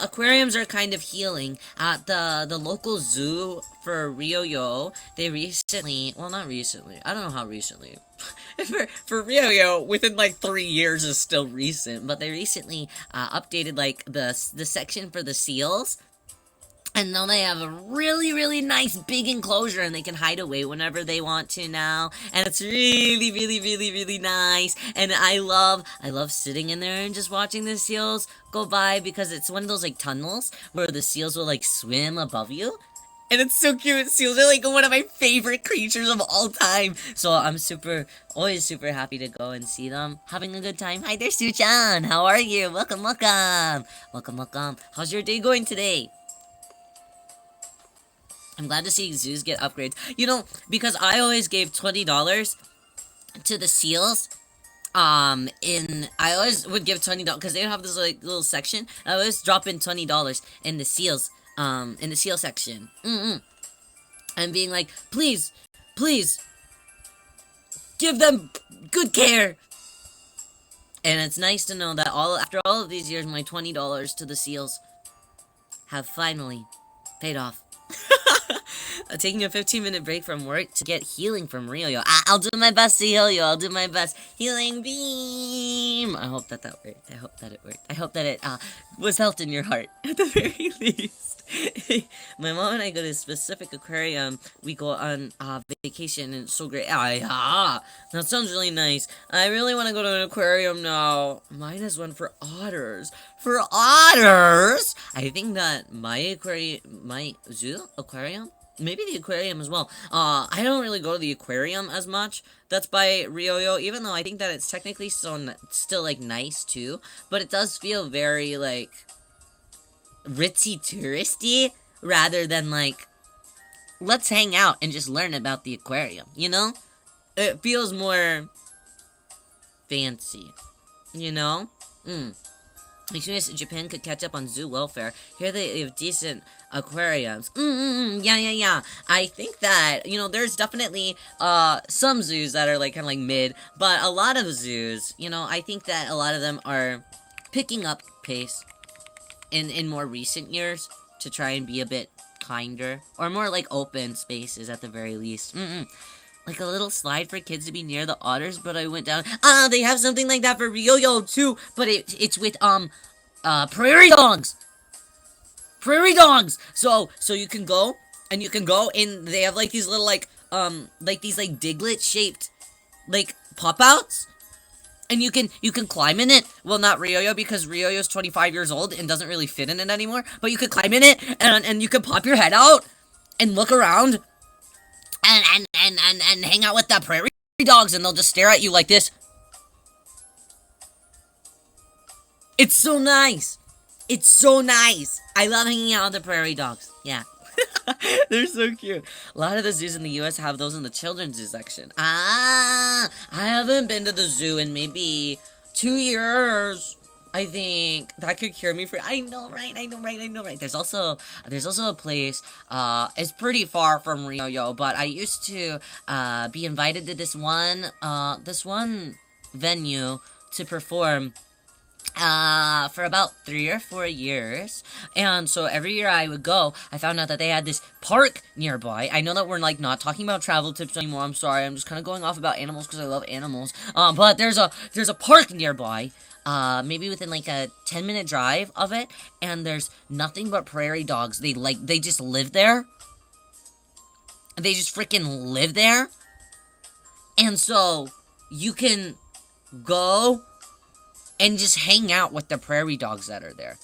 Aquariums are kind of healing. At the local zoo for Ryoyo, they recently, well, not recently, I don't know how recently. for Ryoyo, within like 3 years is still recent, but they recently updated like the section for the seals. And now they have a really, really nice big enclosure, and they can hide away whenever they want to now. And it's really, really, really, really nice. And I love sitting in there and just watching the seals go by, because it's one of those like tunnels where the seals will like swim above you. And it's so cute. Seals are like one of my favorite creatures of all time. So I'm always super happy to go and see them. Having a good time. Hi there, Su-chan. How are you? Welcome. How's your day going today? I'm glad to see zoos get upgrades. You know, because I always gave $20 to the seals. I always would give $20 because they have this like little section. I always drop in $20 in the seals, in the seal section. And being like, please, give them good care. And it's nice to know that after all of these years, my $20 to the seals have finally paid off. Taking a 15-minute break from work to get healing from Ryoyo. I'll do my best to heal you. I'll do my best. Healing beam. I hope that worked. I hope that it worked. I hope that it was felt in your heart at the very least. My mom and I go to a specific aquarium. We go on vacation, and it's so great. That sounds really nice. I really want to go to an aquarium now. Mine is one for otters. For otters? I think that my zoo aquarium, maybe the aquarium as well. I don't really go to the aquarium as much. That's by Ryoyo, even though I think that it's technically still like nice too. But it does feel very like ritzy touristy rather than like, let's hang out and just learn about the aquarium, you know? It feels more fancy, you know? Makes me wish Japan could catch up on zoo welfare. Here they have decent aquariums. Yeah. I think that, you know, there's definitely some zoos that are like kind of like mid, but a lot of zoos, you know, I think that a lot of them are picking up pace in more recent years to try and be a bit kinder or more like open spaces at the very least. Like a little slide for kids to be near the otters, but I went down. They have something like that for Ryoyo too, but it's with prairie dogs. Prairie dogs. So you can go and they have like these little like these like diglet shaped like pop outs. And you can climb in it. Well, not Ryoyo, because Ryoyo's 25 years old and doesn't really fit in it anymore. But you can climb in it and you can pop your head out and look around and hang out with the prairie dogs, and they'll just stare at you like this. It's so nice. It's so nice. I love hanging out with the prairie dogs. Yeah. They're so cute. A lot of the zoos in the US have those in the children's zoo section. I haven't been to the zoo in maybe 2 years. I think that could cure me for. I know, right? I know, right? I know, right? There's also a place. It's pretty far from Rio, but I used to be invited to this one venue to perform for about 3 or 4 years. And so every year I would go, I found out that they had this park nearby. I know that we're like not talking about travel tips anymore. I'm sorry. I'm just kind of going off about animals because I love animals. But there's a park nearby. Maybe within like a 10-minute drive of it, and there's nothing but prairie dogs. They just live there. They just freaking live there. And so you can go and just hang out with the prairie dogs that are there.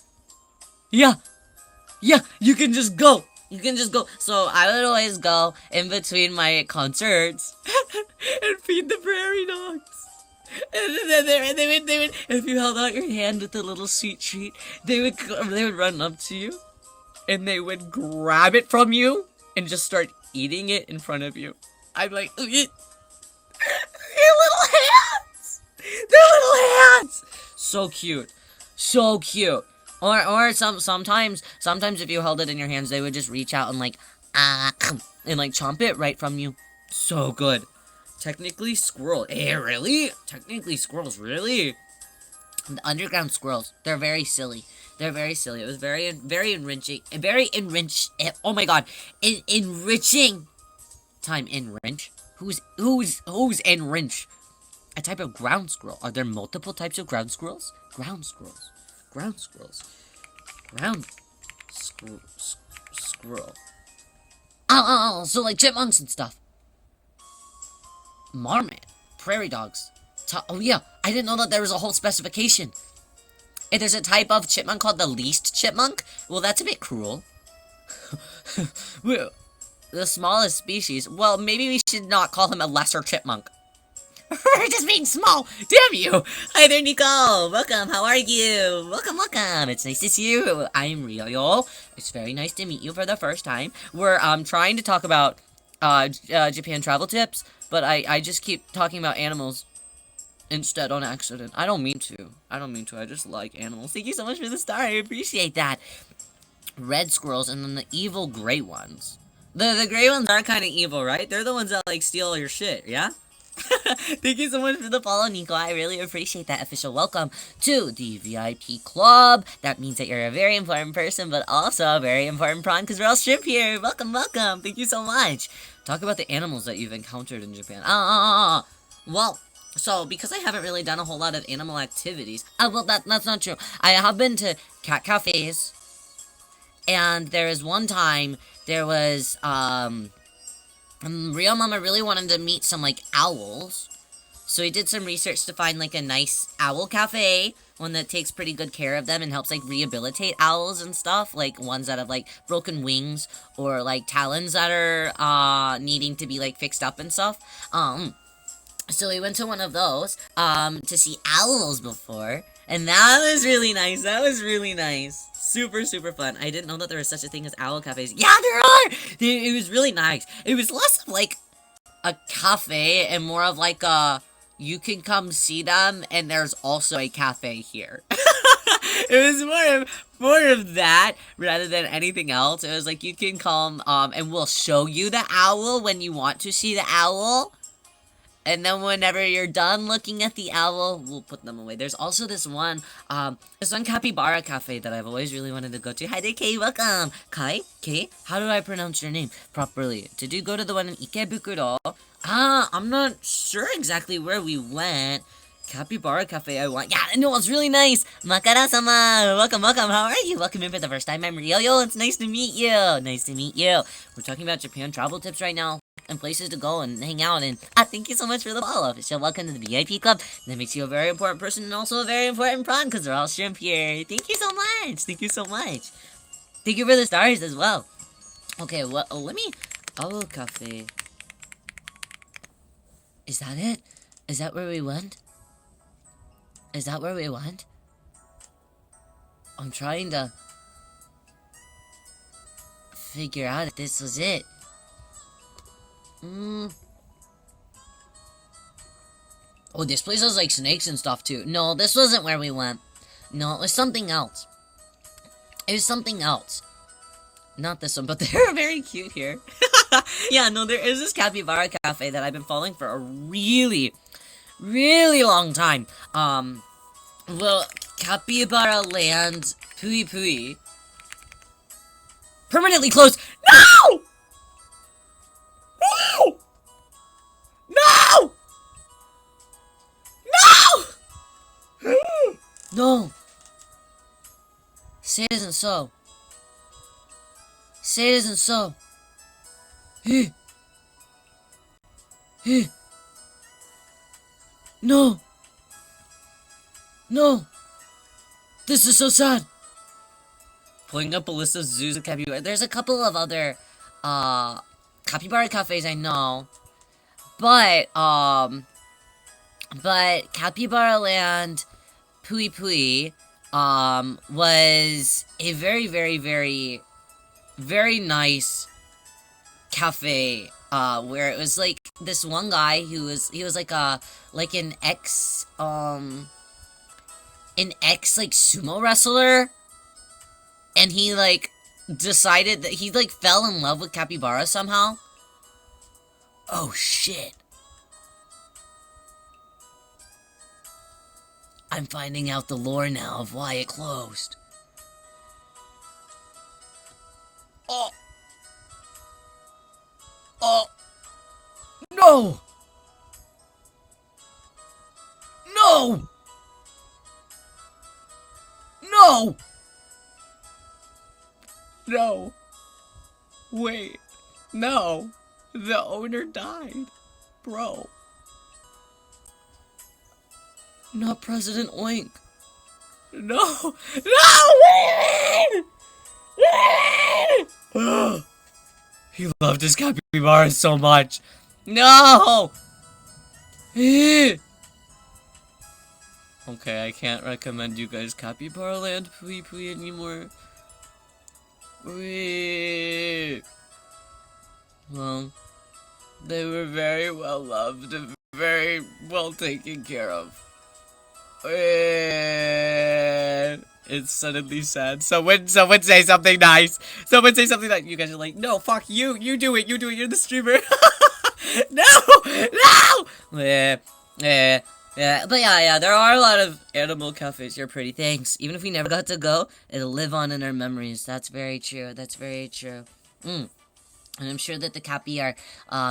Yeah, you can just go. You can just go. So I would always go in between my concerts and feed the prairie dogs. And then they would, if you held out your hand with a little sweet treat, they would run up to you, and they would grab it from you and just start eating it in front of you. I'm like, their little hands, their little hands. So cute, so cute. Or sometimes if you held it in your hands, they would just reach out and like and like chomp it right from you. So good. Technically squirrel. Really? Technically squirrels, really? The underground squirrels. They're very silly. They're very silly. It was very enriching. Oh my god. Enriching. Time enrich. Who's enrich? A type of ground squirrel. Are there multiple types of ground squirrels? Ground squirrels. Ground squirrels. Ground squirrel. Oh, so like chipmunks and stuff. Marmot. Prairie dogs. Oh yeah, I didn't know that there was a whole specification. If there's a type of chipmunk called the least chipmunk, well, that's a bit cruel. Well, the smallest species. Well, maybe we should not call him a lesser chipmunk. Just being small. Damn you. Hi there, Nico. Welcome. How are you? Welcome. It's nice to see you. I'm Ryo. It's very nice to meet you for the first time. We're trying to talk about Japan travel tips, but I just keep talking about animals instead on accident. I don't mean to. I just like animals. Thank you so much for the star. I appreciate that. Red squirrels and then the evil gray ones. The gray ones are kind of evil, right? They're the ones that like steal all your shit, yeah? Thank you so much for the follow, Nico. I really appreciate that. Official welcome to the VIP club. That means that you're a very important person, but also a very important prawn because we're all shrimp here. Welcome. Thank you so much. Talk about the animals that you've encountered in Japan. Well, so because I haven't really done a whole lot of animal activities. Well, that's not true. I have been to cat cafes, and there was one time there was Rio Mama really wanted to meet some, like, owls. So he did some research to find, like, a nice owl cafe. One that takes pretty good care of them and helps, like, rehabilitate owls and stuff. Like, ones that have, like, broken wings or, like, talons that are, needing to be, like, fixed up and stuff. So we went to one of those, to see owls before. And that was really nice. Super fun. I didn't know that there was such a thing as owl cafes. Yeah, there are! It was really nice. It was less of like a cafe and more of like a, you can come see them and there's also a cafe here. It was more of that rather than anything else. It was like you can come and we'll show you the owl when you want to see the owl. And then whenever you're done looking at the owl, we'll put them away. There's also this one Akihabara cafe that I've always really wanted to go to. Hi there, Kay, welcome. Kay, how do I pronounce your name properly? Did you go to the one in Ikebukuro? I'm not sure exactly where we went. Capybara Cafe, yeah, no, it's really nice. Makara-sama, welcome, how are you? Welcome in for the first time, I'm Ryo, it's nice to meet you. We're talking about Japan travel tips right now, and places to go and hang out, and thank you so much for the follow. So welcome to the VIP club. That makes you a very important person, and also a very important prawn, because they're all shrimp here. Thank you so much. Thank you for the stars as well. Okay, well, let me, Owl Cafe. Is that it? Is that where we went? I'm trying to figure out if this was it. Oh, this place has like snakes and stuff too. No, this wasn't where we went. No, it was something else. It was something else. Not this one, but they're very cute here. Yeah, no, there is this Capybara Cafe that I've been following for a really, really long time. Well, Capybara Land Pui Pui permanently closed. No! No! No! No! No! Say it isn't so. Say it isn't so. No! No! This is so sad! Pulling up a list of zoos and capybara. There's a couple of other, capybara cafes I know. But Capybara Land Pui Pui, was a very, very, very, very nice cafe, where it was like this one guy he was like an ex like sumo wrestler, and he like decided that he like fell in love with capybara somehow. Oh shit. I'm finding out the lore now of why it closed. Oh. Oh. No! No! No! No. Wait. No. The owner died. Bro. Not President Oink. No! No! Wait! He loved his capybara so much. No! Okay, I can't recommend you guys Capybara Land Pui Pui anymore. Well, they were very well loved and very well taken care of. It's suddenly sad. Someone say something nice. Someone say something like, you guys are like, no, fuck you. You do it. You're the streamer. No! But yeah, there are a lot of animal cafes here, pretty. Thanks. Even if we never got to go, it'll live on in our memories. That's very true. That's very true. And I'm sure that the Cappy are,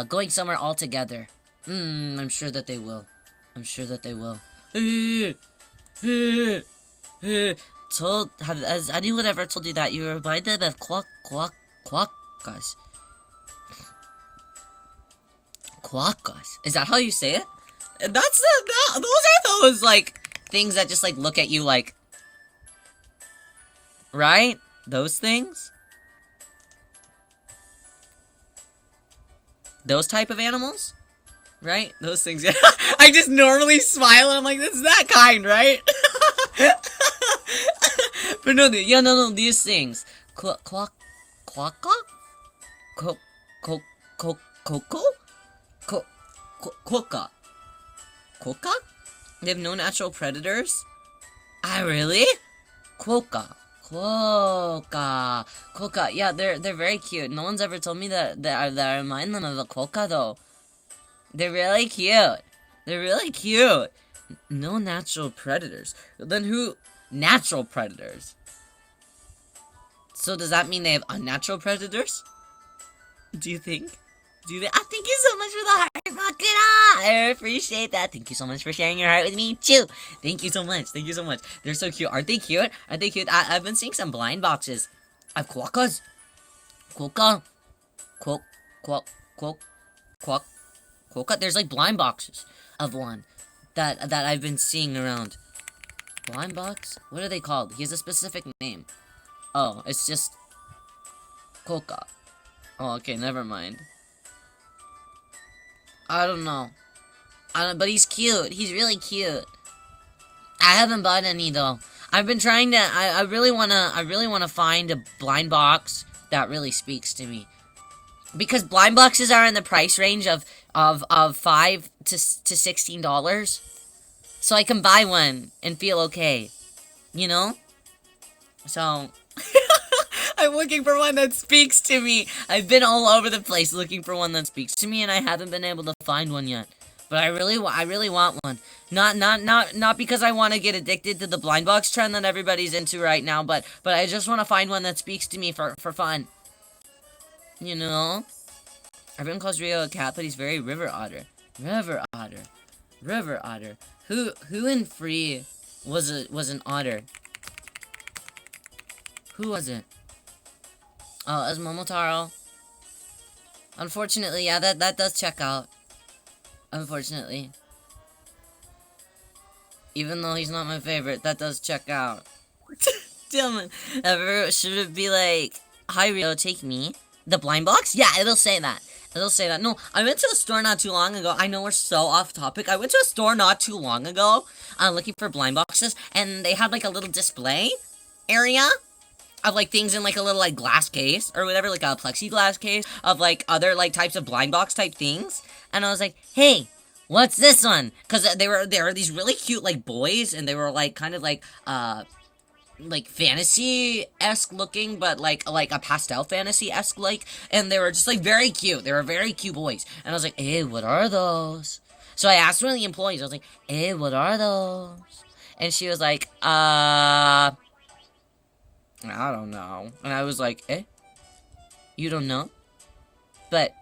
going somewhere all together. I'm sure that they will. I'm sure that they will. Has anyone ever told you that you were reminded of quokkas? Quokkas. Is that how you say it? Those are those, like, things that just, like, look at you like... Right? Those things? Those type of animals? Right? Those things. I just normally smile and I'm like, that's that kind, right? But no, these things. Quokka? Quokka? They have no natural predators? Ah, really? Quokka. Yeah, they're very cute. No one's ever told me that I remind them of a quokka, though. They're really cute. No natural predators. Then who? Natural predators. So does that mean they have unnatural predators? Do you think? Thank you so much for the heart, Makura! I appreciate that. Thank you so much for sharing your heart with me, too. Thank you so much. They're so cute. Aren't they cute? I've been seeing some blind boxes of quokkas. Quokka. There's like blind boxes of one that I've been seeing around. Blind box? What are they called? He has a specific name. Oh, it's just quokka. Oh, okay, never mind. I don't know. But he's cute. He's really cute. I haven't bought any though. I've been trying to. I really wanna find a blind box that really speaks to me, because blind boxes are in the price range of $5 to $16, so I can buy one and feel okay. You know? So, I'm looking for one that speaks to me. I've been all over the place looking for one that speaks to me, and I haven't been able to find one yet. But I really want one. Not because I want to get addicted to the blind box trend that everybody's into right now, but I just want to find one that speaks to me for fun. You know? Everyone calls Rio a cat, but he's very river otter. River otter. River otter. Who in Free was an otter? Who was it? Oh, it was Momotaro. Unfortunately, yeah, that does check out. Unfortunately. Even though he's not my favorite, that does check out. Damn it. Should it be like, hi Rio, take me? The blind box? Yeah, it'll say that. It'll say that. No, I went to a store not too long ago. I know we're so off topic. I went to a store not too long ago, looking for blind boxes, and they had like a little display area of like things in like a little like glass case or whatever, like a plexiglass case of like other like types of blind box type things. And I was like, hey, what's this one? Because they were these really cute like boys, and they were like kind of like fantasy-esque looking, but like a pastel fantasy-esque like, and they were just like very cute. They were very cute boys. And I was like, hey, what are those? So I asked one of the employees, I was like, hey, what are those? And she was like, I don't know. And I was like, eh? You don't know? But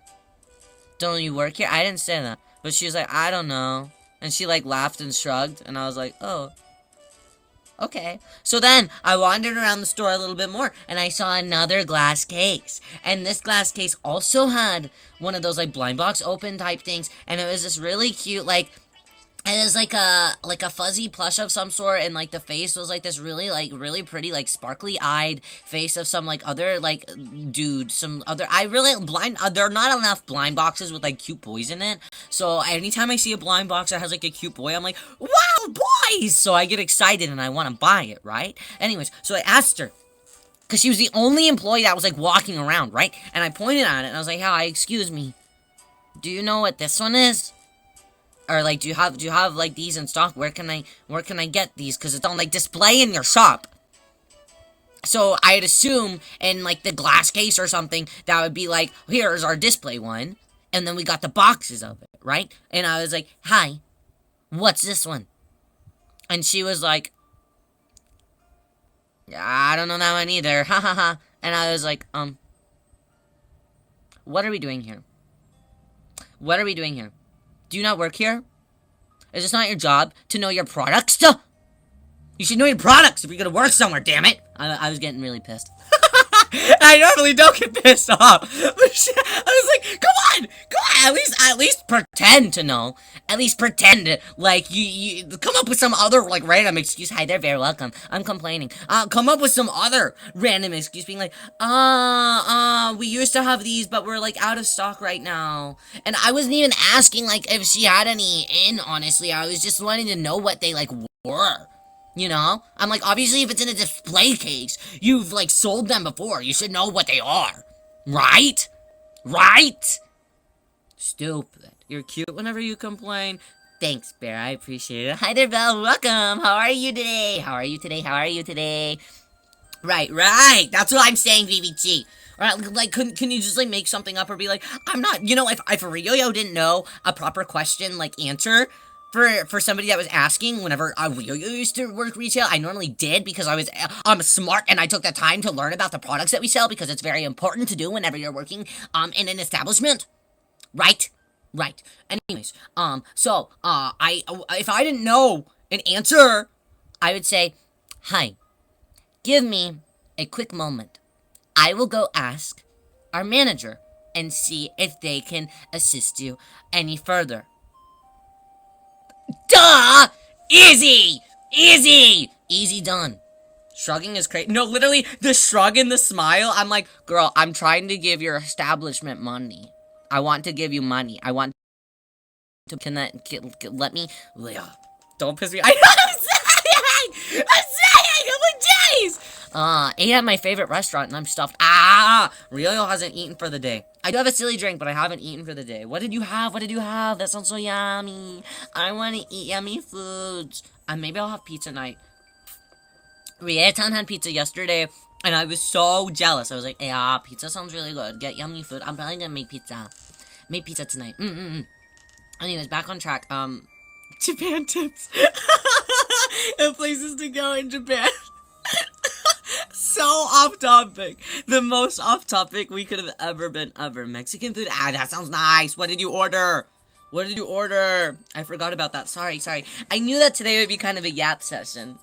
don't you work here? I didn't say that. But she was like, I don't know. And she like laughed and shrugged, and I was like, oh. Okay. So then, I wandered around the store a little bit more, and I saw another glass case. And this glass case also had one of those, like, blind box open type things, and it was this really cute, like, it was like a fuzzy plush of some sort, and like the face was like this really pretty, like sparkly eyed face of some like other like dude, some other. There are not enough blind boxes with like cute boys in it. So anytime I see a blind box that has like a cute boy, I'm like, wow, boys! So I get excited and I want to buy it, right? Anyways, so I asked her, because she was the only employee that was like walking around, right? And I pointed at it and I was like, hi, excuse me, do you know what this one is? Or like, do you have like these in stock? Where can I get these? Because it's on like display in your shop. So I'd assume in like the glass case or something that would be like, here's our display one, and then we got the boxes of it, right? And I was like, hi, what's this one? And she was like, I don't know that one either, ha ha ha. And I was like, what are we doing here? What are we doing here? Do you not work here? Is this not your job to know your products? You should know your products if you're gonna work somewhere, damn it! I was getting really pissed. I normally don't get pissed off. But I was like, come on, at least pretend to know. At least pretend, like, you come up with some other, like, random excuse. Hi there, very welcome. I'm complaining. Come up with some other random excuse, being like, we used to have these, but we're, like, out of stock right now. And I wasn't even asking, like, if she had any in, honestly. I was just wanting to know what they, like, were. You know? I'm like, obviously, if it's in a display case, you've, like, sold them before. You should know what they are. Right? Right? Stupid. You're cute whenever you complain. Thanks, Bear. I appreciate it. Hi there, Belle. Welcome. How are you today? How are you today? How are you today? Right. That's what I'm saying, VVG. Right, like, can you just, like, make something up or be like, I'm not, you know, if Ryo didn't know a proper question, like, answer for somebody that was asking whenever I used to work retail, I normally did because I'm smart and I took the time to learn about the products that we sell because it's very important to do whenever you're working in an establishment. Right. Anyways, if I didn't know an answer, I would say, hi, give me a quick moment. I will go ask our manager and see if they can assist you any further. Duh! Easy done. Shrugging is crazy. No, literally, the shrug and the smile, I'm like, girl, I'm trying to give your establishment money. I want to give you money. I want to, let me, don't piss me off. I'm like, jeez! Ate at my favorite restaurant and I'm stuffed. Rio hasn't eaten for the day. I do have a silly drink, but I haven't eaten for the day. What did you have? That sounds so yummy. I want to eat yummy foods. Maybe I'll have pizza night. Rietan had pizza yesterday, and I was so jealous. I was like, yeah, pizza sounds really good. Get yummy food. I'm probably gonna make pizza. Make pizza tonight. Anyways, back on track. Japan tips. And places to go in Japan. So off topic. The most off topic we could have ever been ever. Mexican food. Ah, that sounds nice. What did you order? What did you order? I forgot about that. Sorry. I knew that today would be kind of a yap session.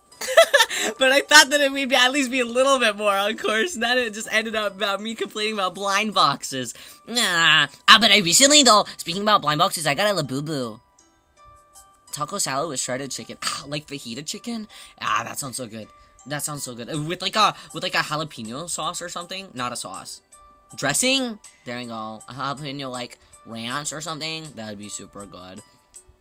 But I thought that it would at least be a little bit more on course. And then it just ended up about me complaining about blind boxes. But I recently, though, speaking about blind boxes, I got a Labubu. Taco salad with shredded chicken. Like fajita chicken? That sounds so good. That sounds so good. With like a jalapeno sauce or something. Not a sauce. Dressing? There we go. A jalapeno like ranch or something. That would be super good.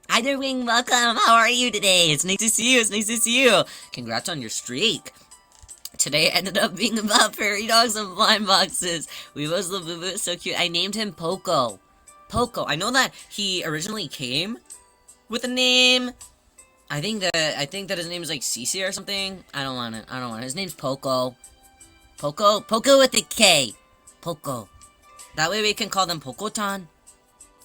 Hi there, Wing. Welcome. How are you today? It's nice to see you. Congrats on your streak. Today ended up being about prairie dogs and blind boxes. Weebo's Labubu is so cute. I named him Poco. Poco. I know that he originally came with a name. I think that his name is like Cece or something. I don't want it. His name's Poco. Poco with a K. Poco. That way we can call them Pocotan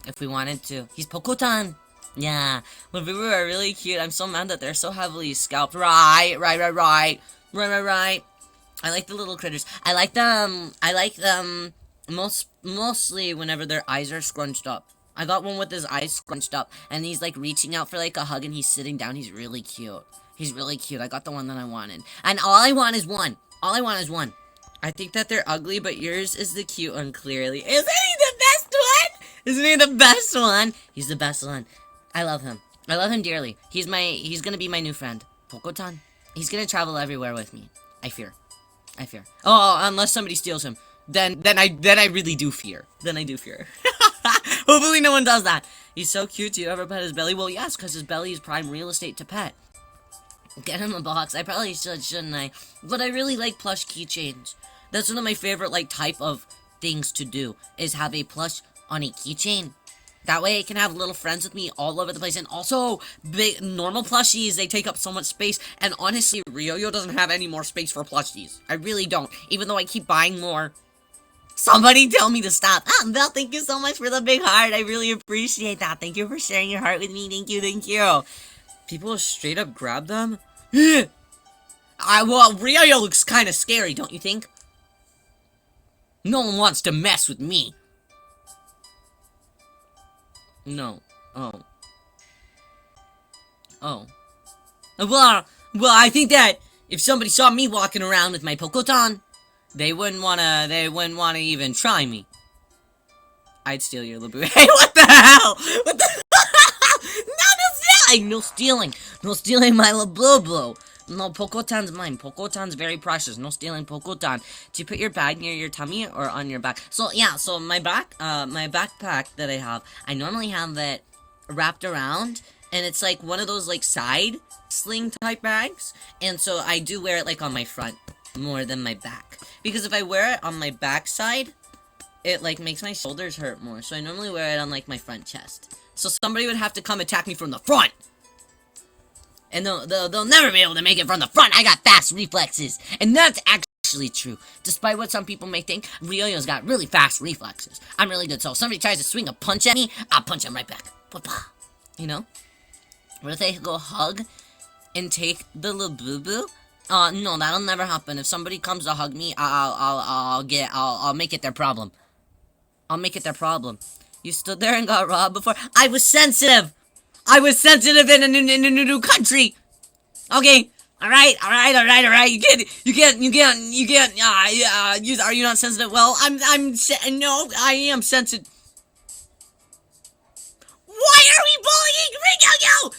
if we wanted to. He's Pocotan. Yeah. Labubu are really cute. I'm so mad that they're so heavily scalped. Right. I like the little critters. I like them mostly whenever their eyes are scrunched up. I got one with his eyes scrunched up, and he's like reaching out for like a hug, and he's sitting down. He's really cute. I got the one that I wanted. And all I want is one. I think that they're ugly, but yours is the cute one, clearly. Isn't he the best one? He's the best one. I love him. I love him dearly. He's gonna be my new friend. Pocotan. He's gonna travel everywhere with me. I fear. Oh, unless somebody steals him. Then I really do fear. Hopefully no one does that. He's so cute. Do you ever pet his belly? Well, yes, because his belly is prime real estate to pet. Get him a box. I probably should, shouldn't I? But I really like plush keychains. That's one of my favorite, like, type of things to do, is have a plush on a keychain. That way I can have little friends with me all over the place. And also, big normal plushies, they take up so much space. And honestly, Ryoyo doesn't have any more space for plushies. I really don't. Even though I keep buying more. Somebody tell me to stop. Belle, thank you so much for the big heart. I really appreciate that. Thank you for sharing your heart with me. Thank you. People straight up grab them? Well, Ryoyo looks kind of scary, don't you think? No one wants to mess with me. No. Oh. Well, I think that if somebody saw me walking around with my Pocotan, they wouldn't wanna even try me. I'd steal your Labubu. Hey, what the hell? No stealing. No stealing my Labubu. No, Pocotan's mine. Pocotan's very precious. No stealing Pocotan. Do you put your bag near your tummy or on your back? So, yeah, my backpack that I have, I normally have it wrapped around, and it's like one of those, like, side sling type bags, and so I do wear it, like, on my front more than my back. Because if I wear it on my back side, it, like, makes my shoulders hurt more, so I normally wear it on, like, my front chest. So somebody would have to come attack me from the front! And they'll never be able to make it from the front. I got fast reflexes. And that's actually true. Despite what some people may think, Ryoyo's got really fast reflexes. I'm really good. So if somebody tries to swing a punch at me, I'll punch him right back. You know? What if they go hug and take the Labubu? No, that'll never happen. If somebody comes to hug me, I'll make it their problem. You stood there and got robbed before? I was sensitive in a new country. Okay. Alright. You can't, are you not sensitive? Well, no, I am sensitive. Why are we bullying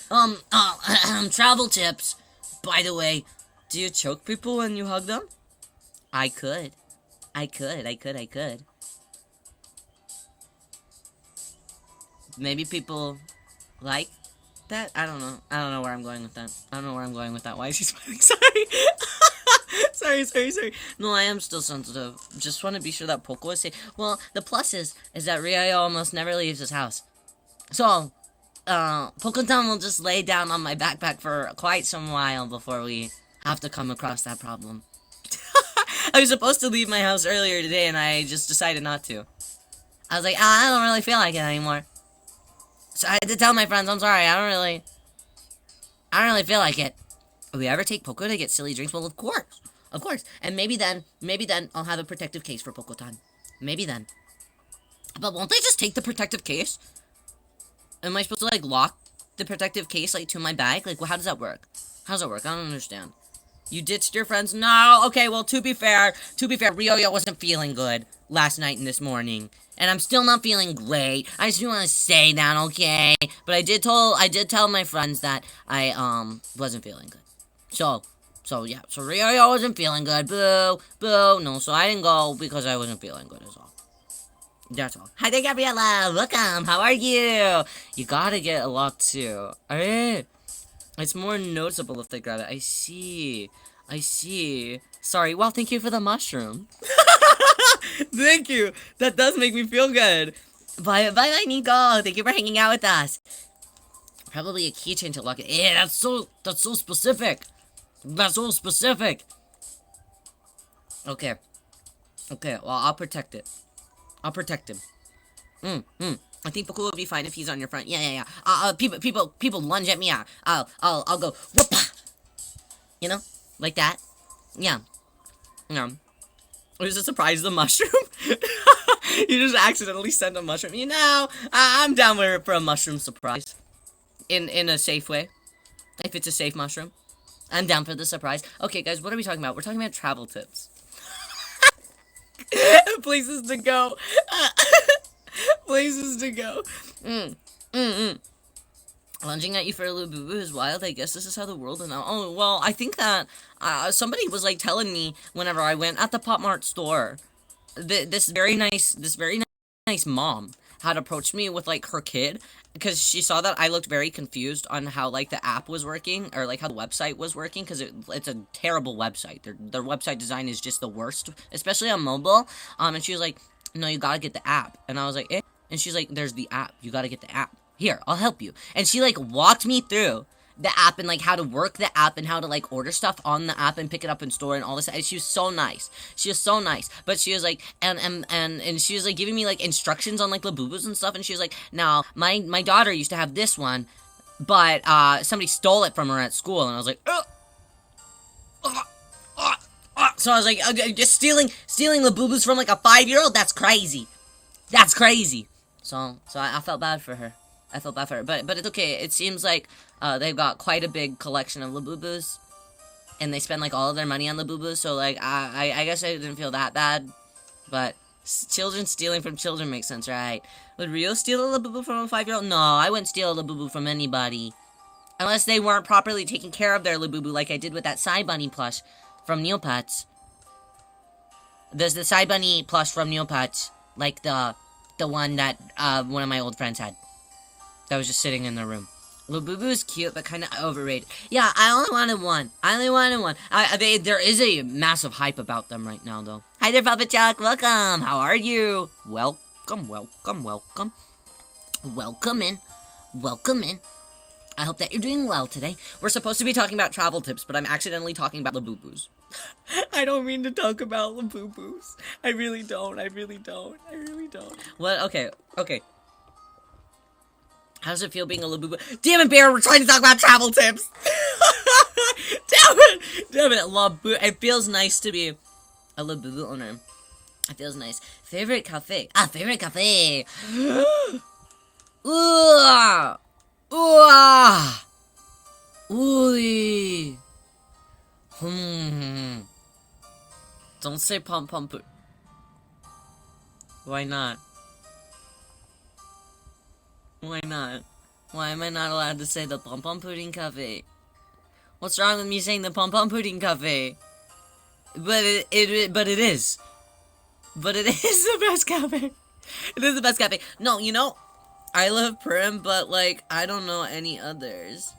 Ryoyo? Travel tips. By the way, do you choke people when you hug them? I could. Maybe people like that? I don't know where I'm going with that. Why is he smiling? Sorry. No, I am still sensitive. Just want to be sure that Poco is safe. Well, the plus is that Ryoyo almost never leaves his house. So, Pocotan will just lay down on my backpack for quite some while before we have to come across that problem. I was supposed to leave my house earlier today, and I just decided not to. I was like, I don't really feel like it anymore. So I had to tell my friends, I'm sorry, I don't really feel like it. Will we ever take Poco to get silly drinks? Well, of course. Of course. And maybe then I'll have a protective case for Poco-tan. Maybe then. But won't they just take the protective case? Am I supposed to, like, lock the protective case, like, to my bag? Like, well, how does that work? How does that work? I don't understand. You ditched your friends? No! Okay, well, to be fair, Ryoyo wasn't feeling good last night and this morning. And I'm still not feeling great. I just want to say that, okay? But I did tell my friends that I, wasn't feeling good. So yeah. So Ryoyo wasn't feeling good. Boo. Boo. No, so I didn't go because I wasn't feeling good is all. That's all. Hi there, Gabriella. Welcome. How are you? You gotta get a lot too. Alright. It's more noticeable if they grab it. I see. Sorry. Well, thank you for the mushroom. Thank you. That does make me feel good. Bye, Nico. Thank you for hanging out with us. Probably a keychain to lock it. Yeah, that's so specific. That's so specific. Okay. Well, I'll protect it. I'll protect him. I think Poco would be fine if he's on your front. Yeah. People lunge at me. I'll go. Whoop-ah! You know, like that. Yeah. It was a surprise, the mushroom. You just accidentally sent a mushroom. You know, I'm down for a mushroom surprise. In a safe way. If it's a safe mushroom. I'm down for the surprise. Okay, guys, what are we talking about? We're talking about travel tips. Places to go. Places to go. Lunging at you for a little boo-boo is wild. I guess this is how the world is now. Oh, well, I think that somebody was, like, telling me whenever I went at the Pop Mart store, this very nice mom had approached me with, like, her kid, because she saw that I looked very confused on how, like, the app was working, or, like, how the website was working, because it's a terrible website. Their website design is just the worst, especially on mobile. And she was like, no, you gotta get the app. And I was like, eh? And she's like, there's the app. You gotta get the app. Here, I'll help you. And she, like, walked me through the app and, like, how to work the app and how to, like, order stuff on the app and pick it up in store and all this. And she was so nice. But she was, like, and she was, like, giving me, like, instructions on, like, Labubus and stuff. And she was like, now, my daughter used to have this one, but, somebody stole it from her at school. And I was like, so I was like, just stealing Labubus from, like, a 5-year-old? That's crazy. So I felt bad for her. But it's okay. It seems like they've got quite a big collection of Labubus, and they spend like all of their money on Labubus. So like I guess I didn't feel that bad. But children stealing from children makes sense, right? Would Rio steal a Labubu from a 5-year-old? No, I wouldn't steal a Labubu from anybody, unless they weren't properly taking care of their Labubu, like I did with that Psy Bunny plush from Neopets. There's the Psy Bunny plush from Neopets, like the one that one of my old friends had. That was just sitting in the room. Labubu is cute, but kind of overrated. Yeah, I only wanted one. There is a massive hype about them right now, though. Hi there, Puppet Chuck. Welcome. How are you? Welcome in. I hope that you're doing well today. We're supposed to be talking about travel tips, but I'm accidentally talking about Labubus. I don't mean to talk about Labubus. I really don't. What? Okay. How does it feel being a Labubu? Damn it, Bear, we're trying to talk about travel tips! Damn it, Labubu. It feels nice to be a Labubu owner. It feels nice. Favorite cafe. Favorite cafe! Ooh! Ooh! Don't say pom-pom. Why not? Why not? Why am I not allowed to say the Pom Pom Pudding Cafe? What's wrong with me saying the Pom Pom Pudding Cafe? But it is. But it is the best cafe. It is the best cafe. No, you know, I love Prim, but like, I don't know any others.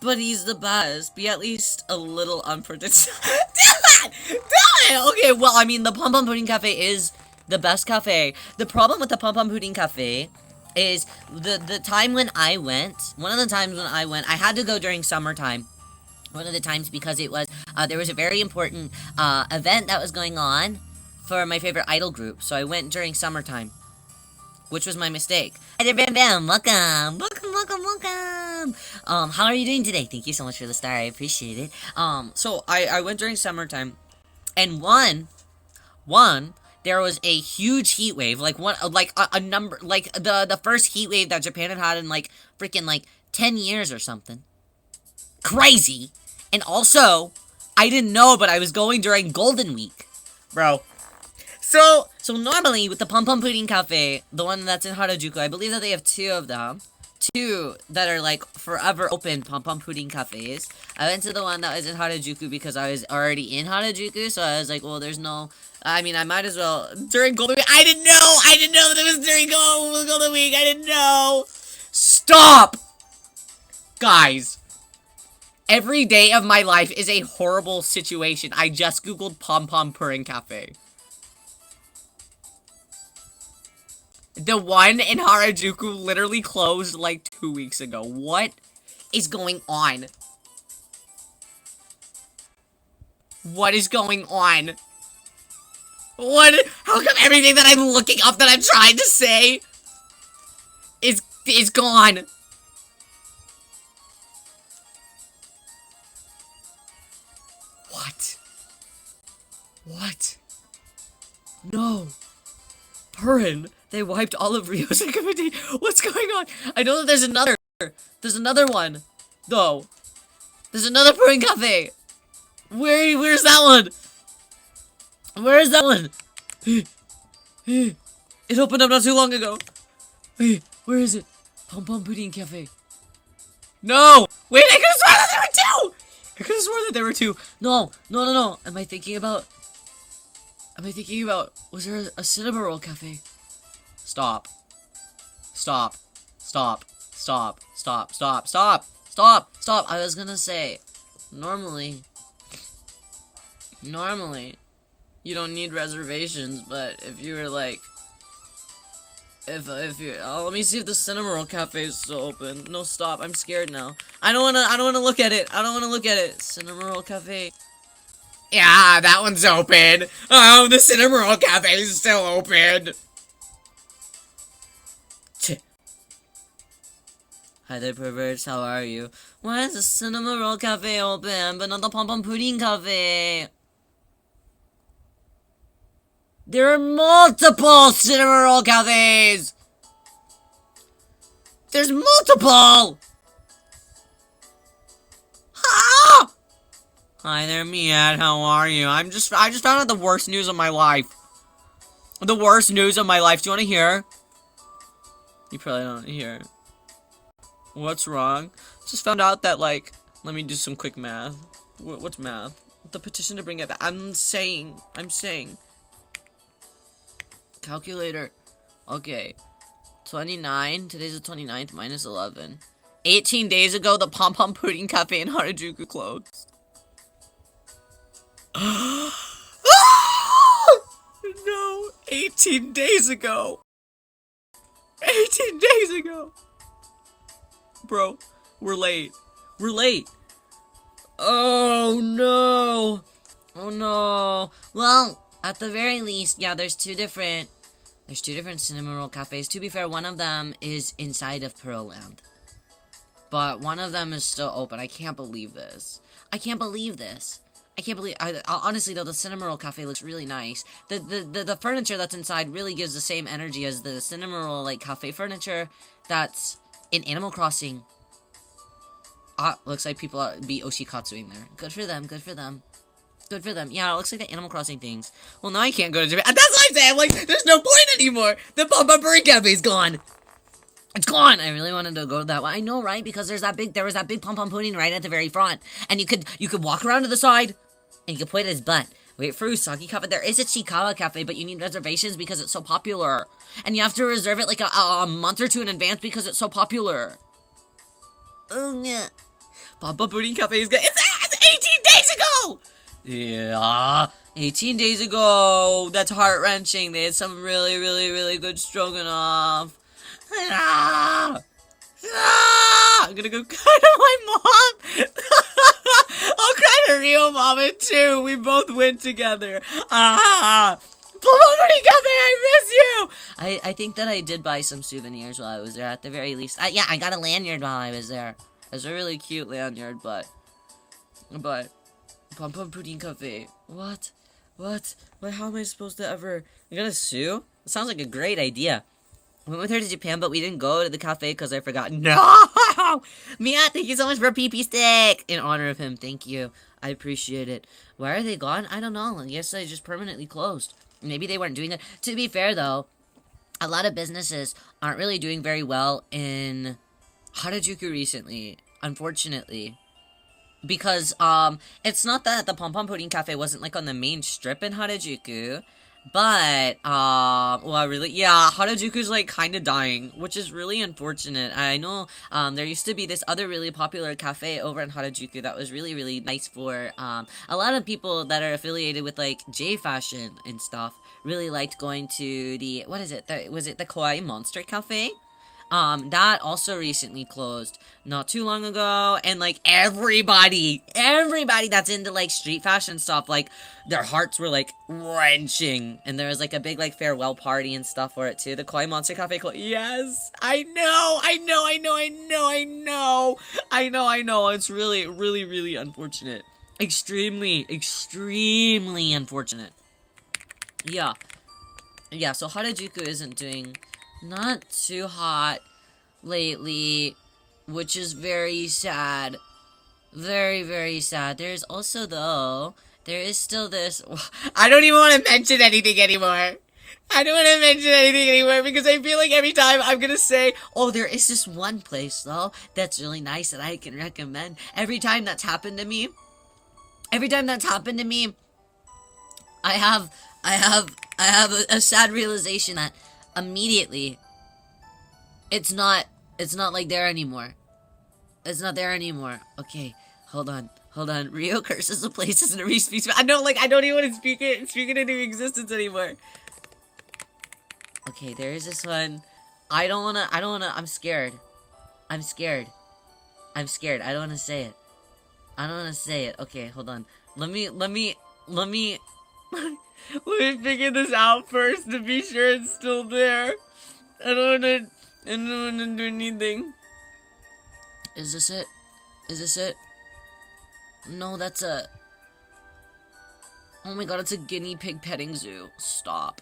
But he's the best. Be at least a little unpredictable. Damn it! Okay, well, I mean, the Pom Pom Pudding Cafe is the best cafe. The problem with the Pom Pom Pudding Cafe is the time when I went, one of the times when I went, I had to go during summertime, one of the times because it was there was a very important event that was going on for my favorite idol group, so I went during summertime, which was my mistake. Hi there, Bam Bam. Welcome. How are you doing today? Thank you so much for the star. I appreciate it. So I went during summertime, and one, there was a huge heat wave, like a number, like the first heat wave that Japan had in like freaking like 10 years or something. Crazy. And also, I didn't know, but I was going during Golden Week, bro. So normally with the Pom Pom Pudding Cafe, the one that's in Harajuku, I believe that they have two of them. Two that are like forever open Pom Pom Pudding Cafes. I went to the one that was in Harajuku because I was already in Harajuku, so I was like, well, there's no... I mean, I might as well... During Golden Week... I didn't know that it was during Golden Week! I didn't know! Stop! Guys. Every day of my life is a horrible situation. I just googled Pom Pom Pudding Cafe. The one in Harajuku literally closed like 2 weeks ago. What is going on? What is going on? What? How come everything that I'm looking up that I'm trying to say is gone? What? No. Purin. They wiped all of Rio's recommendation. What's going on? I know that there's another. There's another one. Though. There's another Purin Cafe. Where's that one? Where is that one? It opened up not too long ago. Where is it? Pom Pom Pudding Cafe. No! Wait, I could have sworn that there were two! I could have sworn that there were two. No. Am I thinking about... Was there a cinema roll cafe? Stop. I was gonna say, normally, you don't need reservations, but if you were like, if you, let me see if the cinema roll cafe is still open. No, stop. I'm scared now. I don't wanna look at it. Cinema roll cafe. Yeah, that one's open. Oh, the cinema roll cafe is still open. Hi there, perverts. How are you? Why is the cinema roll cafe open, but not the Pom Pom Pudding Cafe? There are multiple cinema roll cafes. There's multiple. Ah! Hi there, Miat. How are you? I just found out the worst news of my life. The worst news of my life. Do you want to hear? You probably don't want to hear. What's wrong? Just found out that, like, let me do some quick math. What's math? The petition to bring it back. I'm saying. Calculator. Okay. 29. Today's the 29th. Minus 11. 18 days ago, the Pom Pom Pudding Cafe in Harajuku closed. No. 18 days ago. 18 days ago. Bro, we're late. Oh no. Well, at the very least, yeah, there's two different cinema roll cafes. To be fair, one of them is inside of Pearlland, but one of them is still open. I can't believe this. Honestly though, the cinema roll cafe looks really nice. The furniture that's inside really gives the same energy as the cinema roll like cafe furniture that's in Animal Crossing. Looks like people be Oshikatsuing there. Good for them. Yeah, it looks like the Animal Crossing things. Well, now I can't go to Japan. That's what I'm saying. Like, there's no point anymore. The Pom Pom Pudding Cafe's gone. It's gone. I really wanted to go to that one. I know, right? Because there was that big Pom Pom Pudding right at the very front, and you could walk around to the side, and you could point at his butt. Wait for Usagi Cafe. There is a Chikawa Cafe, but you need reservations because it's so popular. And you have to reserve it like a month or two in advance because it's so popular. Oh, yeah. Pom Pom Pudding Cafe is good. It's 18 days ago! Yeah. 18 days ago. That's heart-wrenching. They had some really, really, really good stroganoff. I'm gonna go cry to my mom. vomit too. We both went together. Ah. Plum Cafe, I miss you! I think that I did buy some souvenirs while I was there at the very least. Yeah, I got a lanyard while I was there. It was a really cute lanyard, but Pom Pom Pudding Cafe. What? How am I supposed to ever... I'm gonna sue? It sounds like a great idea. We went with her to Japan, but we didn't go to the cafe because I forgot. No! Mia, thank you so much for a PP stick! In honor of him, thank you. I appreciate it. Why are they gone? I don't know. I guess they just permanently closed. Maybe they weren't doing it. To be fair, though, a lot of businesses aren't really doing very well in Harajuku recently, unfortunately. Because, it's not that the Pom Pom Pudding Cafe wasn't, like, on the main strip in Harajuku. But, well, really, yeah, Harajuku's, like, kind of dying, which is really unfortunate. I know, there used to be this other really popular cafe over in Harajuku that was really, really nice for, a lot of people that are affiliated with, like, J-Fashion and stuff. Really liked going to the, what is it, was it the Kawaii Monster Cafe? That also recently closed not too long ago, and, like, everybody that's into, like, street fashion stuff, like, their hearts were, like, wrenching, and there was, like, a big, like, farewell party and stuff for it, too. The Kawaii Monster Cafe yes! I know! It's really, really, really unfortunate. Extremely unfortunate. Yeah, so Harajuku isn't doing... not too hot lately, which is very sad. Very, very sad. There's also, though, there is still this... I don't even want to mention anything anymore. Because I feel like every time I'm gonna say, oh, there is this one place, though, that's really nice that I can recommend. Every time that's happened to me, I have a sad realization that immediately it's not like there anymore. It's not there anymore. Okay, hold on. Rio curses the places and re-speaks. I don't even want to speak it into existence anymore. Okay, there is this one. I don't wanna, I'm scared. I don't wanna say it. Okay, hold on. Let me figure this out first to be sure it's still there. I don't wanna do anything. Is this it? No, that's a... Oh my god, it's a guinea pig petting zoo. Stop.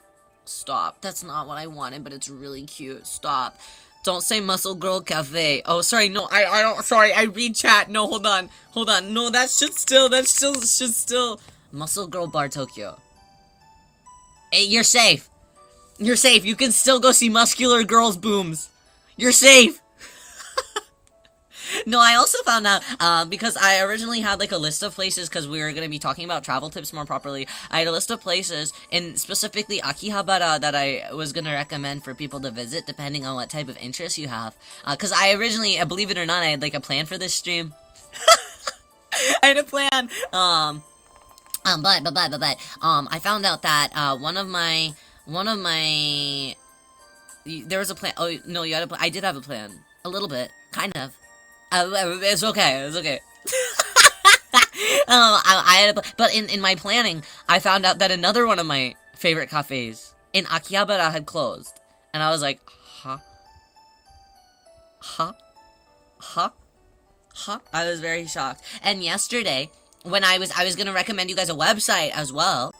That's not what I wanted, but it's really cute. Stop. Don't say Muscle Girl Cafe. Oh, sorry, no, I don't, sorry, I read chat. No, hold on. No, that should still... Muscle Girl Bar Tokyo. Hey, you're safe. You can still go see muscular girls' booms. You're safe. No, I also found out, because I originally had, like, a list of places, because we were going to be talking about travel tips more properly. I had a list of places, and specifically Akihabara, that I was going to recommend for people to visit, depending on what type of interest you have. Because I originally, believe it or not, I had, like, a plan for this stream. I had a plan. I found out that, one of my, there was a plan. Oh, no, you had a plan. I did have a plan. A little bit. Kind of. It's okay. I had a but in my planning, I found out that another one of my favorite cafes in Akihabara had closed. And I was like, huh? I was very shocked. And yesterday, when I was gonna recommend you guys a website as well,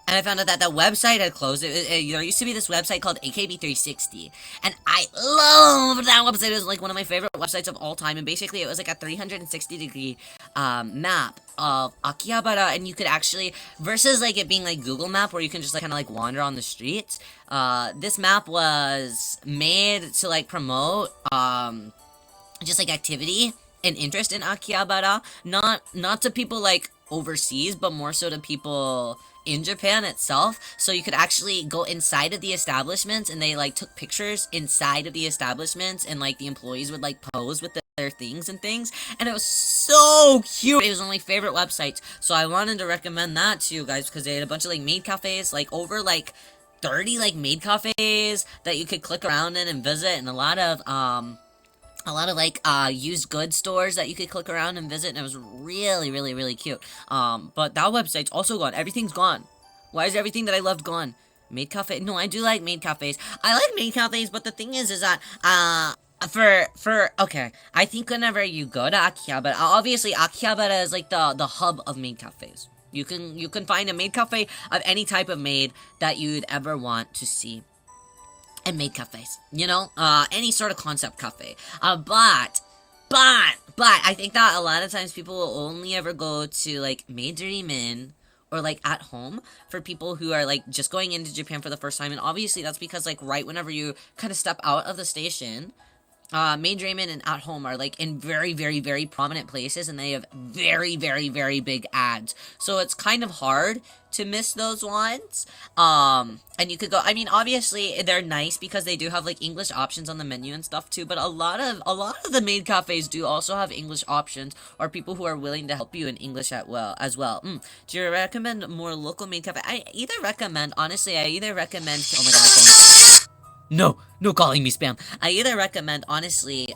and I found out that website had closed. There used to be this website called AKB360, and I loved that website. It was like one of my favorite websites of all time, and basically it was like a 360-degree map of Akihabara, and you could actually, versus like it being like Google Map where you can just like kind of like wander on the streets, this map was made to like promote just like activity and interest in Akihabara, not to people like overseas, but more so to people in Japan itself. So you could actually go inside of the establishments, and they like took pictures inside of the establishments, and like the employees would like pose with their things, and it was so cute. It was one of my favorite websites, so I wanted to recommend that to you guys because they had a bunch of like maid cafes, like over like 30 like maid cafes that you could click around in and visit, and a lot a lot of like used goods stores that you could click around and visit, and it was really, really, really cute. But that website's also gone. Everything's gone. Why is everything that I loved gone? Maid cafe? No, I do like maid cafes. I like maid cafes, but the thing is that okay, I think whenever you go to Akihabara, obviously Akihabara is like the hub of maid cafes. You can find a maid cafe of any type of maid that you'd ever want to see. And maid cafes, any sort of concept cafe. But I think that a lot of times people will only ever go to like Maidrimen or like at home for people who are like just going into Japan for the first time, and obviously that's because like right whenever you kind of step out of the station, Main Draymond and At Home are like in very, very, very prominent places, and they have very, very, very big ads. So it's kind of hard to miss those ones. And you could go. I mean, obviously they're nice because they do have like English options on the menu and stuff too. But a lot of the maid cafes do also have English options, or people who are willing to help you in English as well. Do you recommend more local maid cafe? I either recommend. Honestly, I either recommend. Oh my god, my phone. No, no calling me spam. I either recommend, honestly,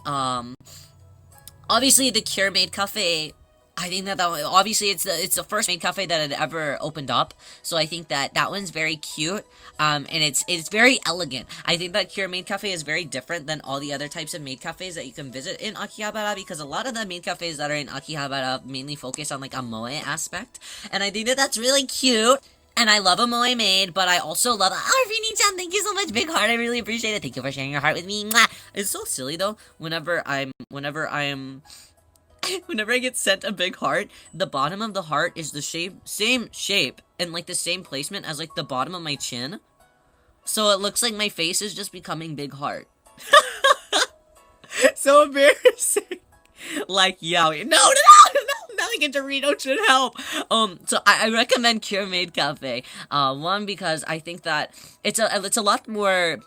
obviously the Cure Maid Cafe. I think that one, obviously it's the first maid cafe that had ever opened up, so I think that one's very cute, and it's very elegant. I think that Cure Maid Cafe is very different than all the other types of maid cafes that you can visit in Akihabara, because a lot of the maid cafes that are in Akihabara mainly focus on like a moe aspect, and I think that that's really cute. And I love a moe maid, but I also love Arvini-chan. Thank you so much, big heart. I really appreciate it. Thank you for sharing your heart with me. Mwah. It's so silly though. Whenever I get sent a big heart, the bottom of the heart is the same shape and like the same placement as like the bottom of my chin. So it looks like my face is just becoming big heart. So embarrassing. Like, yo, no, nothing in Dorito should help. So I recommend Cure Maid Cafe. One, because I think that it's a lot more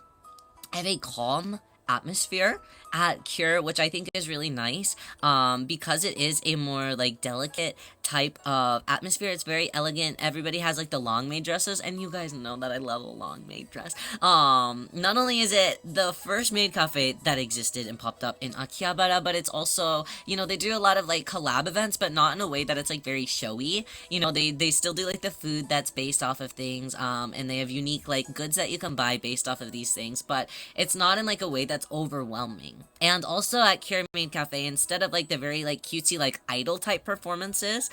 of a calm atmosphere at Cure, which I think is really nice. Because it is a more like delicate type of atmosphere. It's very elegant. Everybody has like the long maid dresses, and you guys know that I love a long maid dress. Not only is it the first maid cafe that existed and popped up in Akihabara, but it's also, they do a lot of like collab events, but not in a way that it's like very showy. They still do like the food that's based off of things, and they have unique like goods that you can buy based off of these things, but it's not in like a way that's overwhelming. And also at Cure Maid Cafe, instead of like the very like cutesy like idol type performances,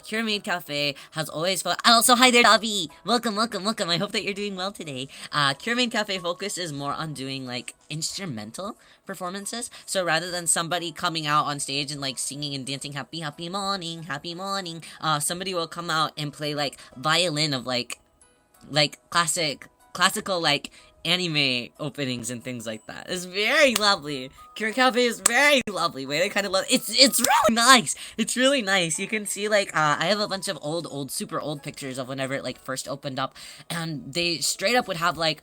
Cure Maid Cafe has always also, hi there, Davi! Welcome. I hope that you're doing well today. Cure Maid Cafe focuses more on doing like instrumental performances. So rather than somebody coming out on stage and like singing and dancing happy morning, somebody will come out and play like violin of like classical like anime openings and things like that. It's very lovely. Cure Cafe is very lovely. Way I kind of love it's really nice. It's really nice. You can see like I have a bunch of old super old pictures of whenever it like first opened up, and they straight up would have like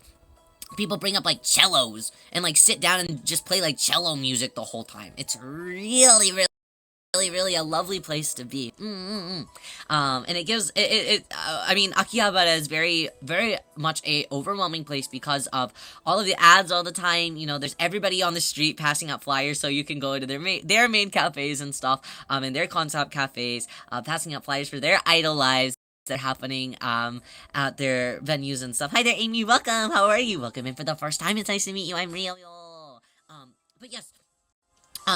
people bring up like cellos and like sit down and just play like cello music the whole time. It's really really a lovely place to be. And it gives I mean, Akihabara is very very much a overwhelming place because of all of the ads all the time. There's everybody on the street passing out flyers, so you can go to their main cafes and stuff, and their concept cafes, passing out flyers for their idol lives that are happening at their venues and stuff. Hi there, Amy. Welcome. How are you? Welcome in for the first time. It's nice to meet you. I'm Rio. But yes.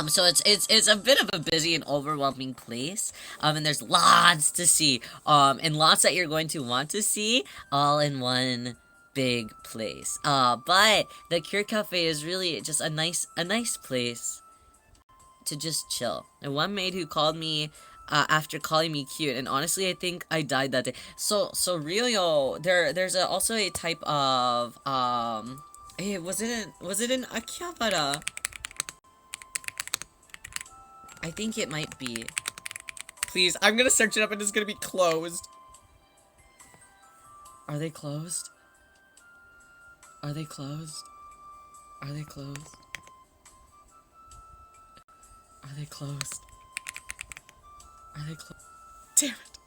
So it's a bit of a busy and overwhelming place, and there's lots to see, and lots that you're going to want to see, all in one big place. But the Cure Cafe is really just a nice place to just chill. And one maid who called me, after calling me cute, and honestly, I think I died that day. So Rio, there's also a type of, hey, was it in Akihabara? I think it might be. Please, I'm gonna search it up and it's gonna be closed. Are they closed? Are they closed? Are they closed? Are they closed? Are they closed? Damn it.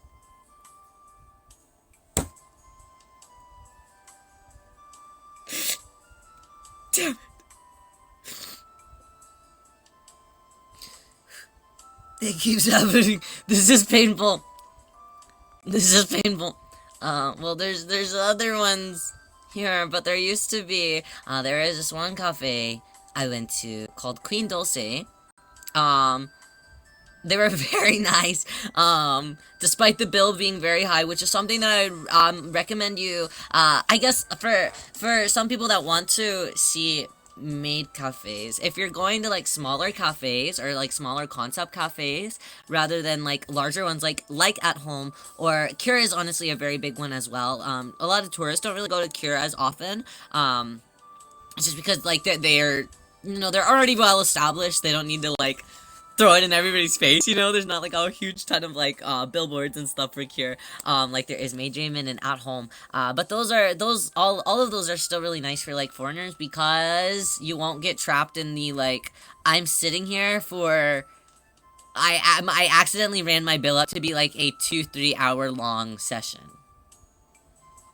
Damn it. It keeps happening. This is painful. This is painful. Well, there's other ones here, but there used to be. There is this one cafe I went to called Queen Dulce. Um, they were very nice. Despite the bill being very high, which is something that I recommend you. I guess for some people that want to see maid cafes, if you're going to like smaller cafes or like smaller concept cafes rather than like larger ones like at home, or Cure is honestly a very big one as well. A lot of tourists don't really go to Cure as often. Just because like they're they're already well established. They don't need to like throw it in everybody's face, there's not like a huge ton of like billboards and stuff for Cure, like there is Maydreamin and At Home, but all of those are still really nice for like foreigners, because you won't get trapped in the like, I'm sitting here for I accidentally ran my bill up to be like a 2-3 hour long session,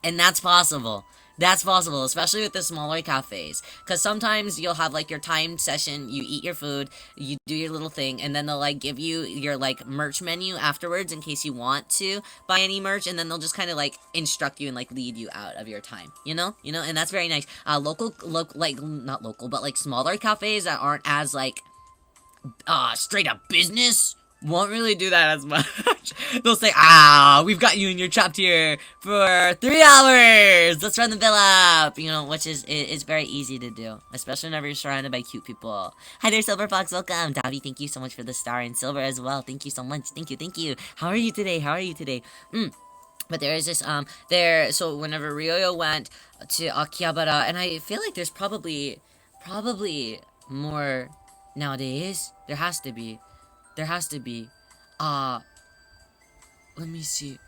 and that's possible. That's possible, especially with the smaller cafes. Because sometimes you'll have, like, your timed session, you eat your food, you do your little thing, and then they'll, like, give you your, like, merch menu afterwards in case you want to buy any merch, and then they'll just kind of, like, instruct you and, like, lead you out of your time, and that's very nice. Not local, but, like, smaller cafes that aren't as, like, straight up business won't really do that as much. They'll say, we've got you and you're trapped here for 3 hours. Let's run the bill up. Which is very easy to do, especially whenever you're surrounded by cute people. Hi there, Silver Fox. Welcome. Dobby, thank you so much for the star, and Silver as well. Thank you so much. Thank you. How are you today? But there is this, so whenever Ryoyo went to Akihabara, and I feel like there's probably more nowadays. There has to be. Let me see.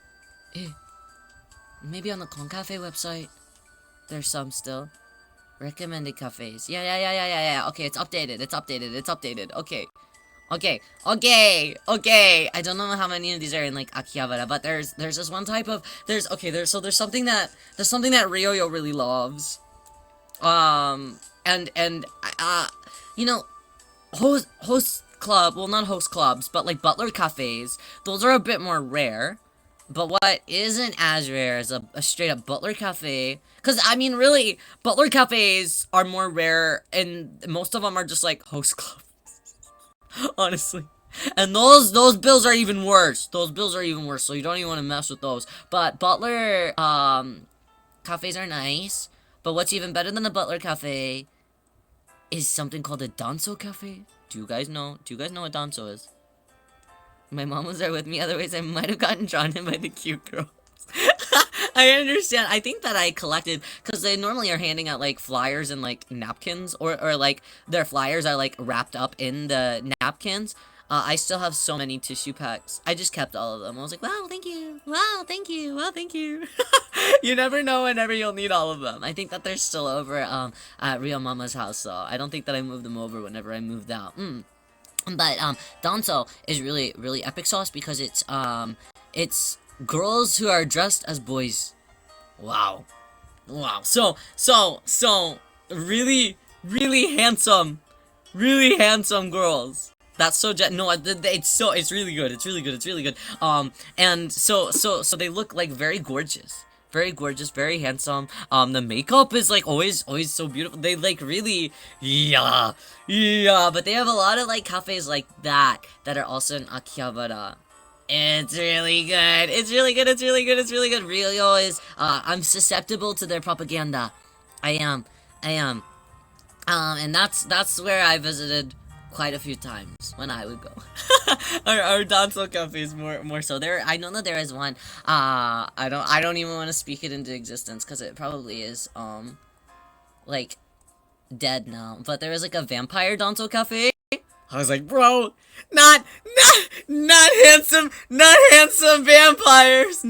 Maybe on the Concafe website, there's some still. Recommended cafes. Yeah. Okay, it's updated. Okay. I don't know how many of these are in like Akihabara, but there's this one type of there's something that Ryoyo really loves. And host club, well, not host clubs, but like butler cafes, those are a bit more rare. But what isn't as rare is a straight up butler cafe, because I mean really butler cafes are more rare, and most of them are just like host clubs. Honestly, and those bills are even worse. So you don't even want to mess with those. But butler cafes are nice, but what's even better than a butler cafe is something called a danso cafe. Do you guys know what danso is? My mom was there with me, otherwise I might have gotten drawn in by the cute girls. I understand. I think that I collected, because they normally are handing out like flyers and like napkins, or like their flyers are like wrapped up in the napkins. I still have so many tissue packs. I just kept all of them. I was like, wow, thank you. You never know whenever you'll need all of them. I think that they're still over at Rio Mama's house, so I don't think that I moved them over whenever I moved out. But danso is really, really epic sauce, because it's girls who are dressed as boys. Wow. So really, really handsome girls. That's so no, it's really good. And so they look like very gorgeous, very handsome. The makeup is like always so beautiful. They like really, yeah. But they have a lot of like cafes like that are also in Akihabara. It's really good. Ryo is, I'm susceptible to their propaganda. I am. And that's where I visited quite a few times when I would go. our danso cafes more so. I know that there is one. I don't even want to speak it into existence, because it probably is like dead now. But there is like a vampire danso cafe. I was like, bro, not handsome vampires.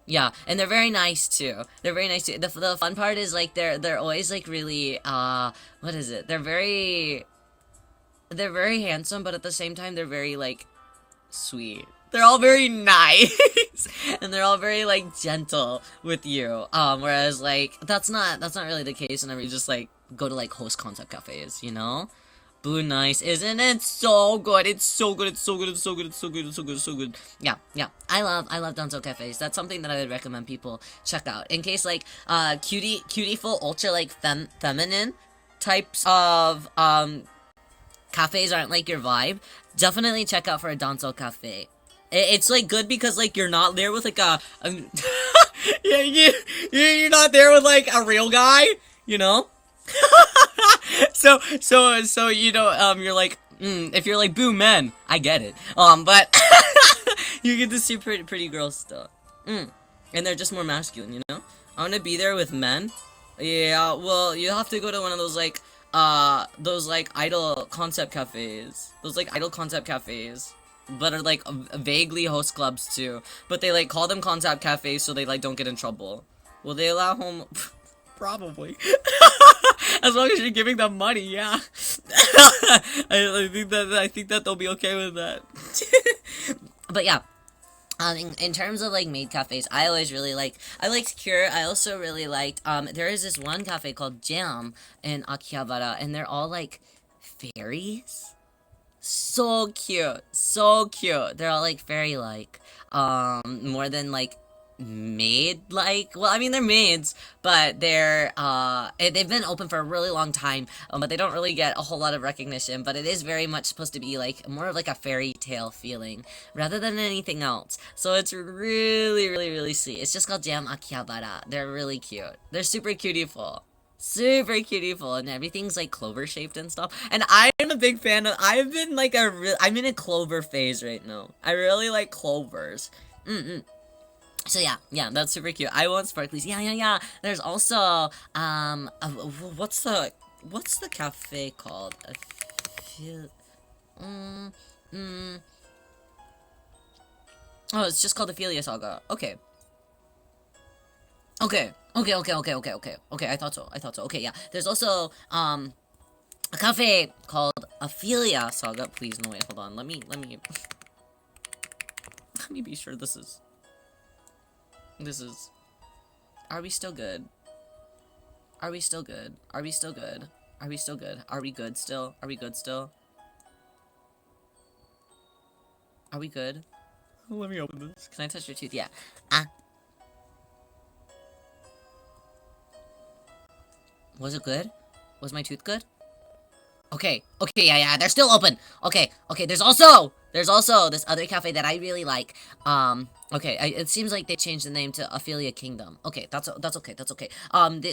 Yeah, and they're very nice too. The fun part is like they're always like really what is it? They're very handsome, but at the same time they're very like sweet. They're all very nice and they're all very like gentle with you. Whereas like that's not really the case whenever you just like go to like host concept cafes, Boo Nice, isn't it so good? It's so good, it's so good, it's so good, it's so good, it's so good, it's so good. Yeah, yeah. I love Danzo cafes. That's something that I would recommend people check out. In case like cutie-ful, ultra like feminine types of cafes aren't like your vibe, definitely check out for a Danzo cafe. It's like good because like you're not there with like a yeah, you're not there with like a real guy, you know? So you're like if you're like boo men, I get it. But you get to see pretty girls still. And they're just more masculine, you know? I want to be there with men. Yeah, well, you have to go to one of those like idol concept cafes. Those like idol concept cafes. But are like vaguely host clubs too. But they like call them concept cafes so they like don't get in trouble. Will they allow home? Probably. As long as you're giving them money, yeah. I think that they'll be okay with that. But yeah. In terms of like maid cafes, I always really I liked Cure. I also really liked there is this one cafe called Jam in Akihabara, and they're all like fairies. So cute, so cute. They're all like fairy like, more than like maid like. Well, I mean they're maids, but they've been open for a really long time, but they don't really get a whole lot of recognition. But it is very much supposed to be like more of like a fairy tale feeling rather than anything else. So it's really, really, really sweet. It's just called Jam Akihabara. They're really cute. They're super cutieful. Super cutieful, and everything's like clover shaped and stuff. And I'm a big fan of. I'm in a clover phase right now. I really like clovers. So yeah, that's super cute. I want sparklies. Yeah. There's also what's the cafe called? I feel, oh, it's just called Ophelia Saga. Okay. Okay. I thought so. Okay, yeah. There's also, a cafe called Ophelia Saga. Please, no, wait, hold on. Let me, let me be sure this is, are we still good? Are we still good? Are we still good? Are we still good? Are we good still? Are we good still? Are we good? Let me open this. Can I touch your tooth? Yeah. Was it good? Was my tooth good? Okay, yeah, they're still open. Okay, there's also this other cafe that I really like. Okay, it seems like they changed the name to Ophelia Kingdom. Okay, that's okay.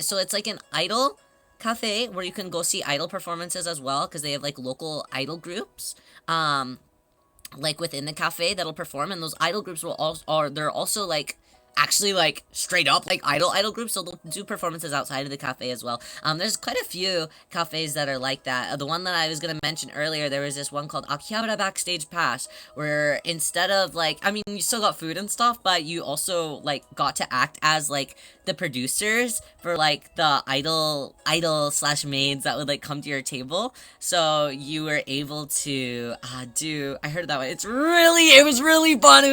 So it's like an idol cafe where you can go see idol performances as well, because they have like local idol groups. Like within the cafe that'll perform, and those idol groups they're also like actually like straight up like idol groups, so they'll do performances outside of the cafe as well. There's quite a few cafes that are like that. The one that I was gonna mention earlier, there was this one called Akihabara Backstage Pass, where instead of like, I mean, you still got food and stuff, but you also like got to act as like the producers for like the idol slash maids that would like come to your table. So you were able to I heard that one. It was really fun.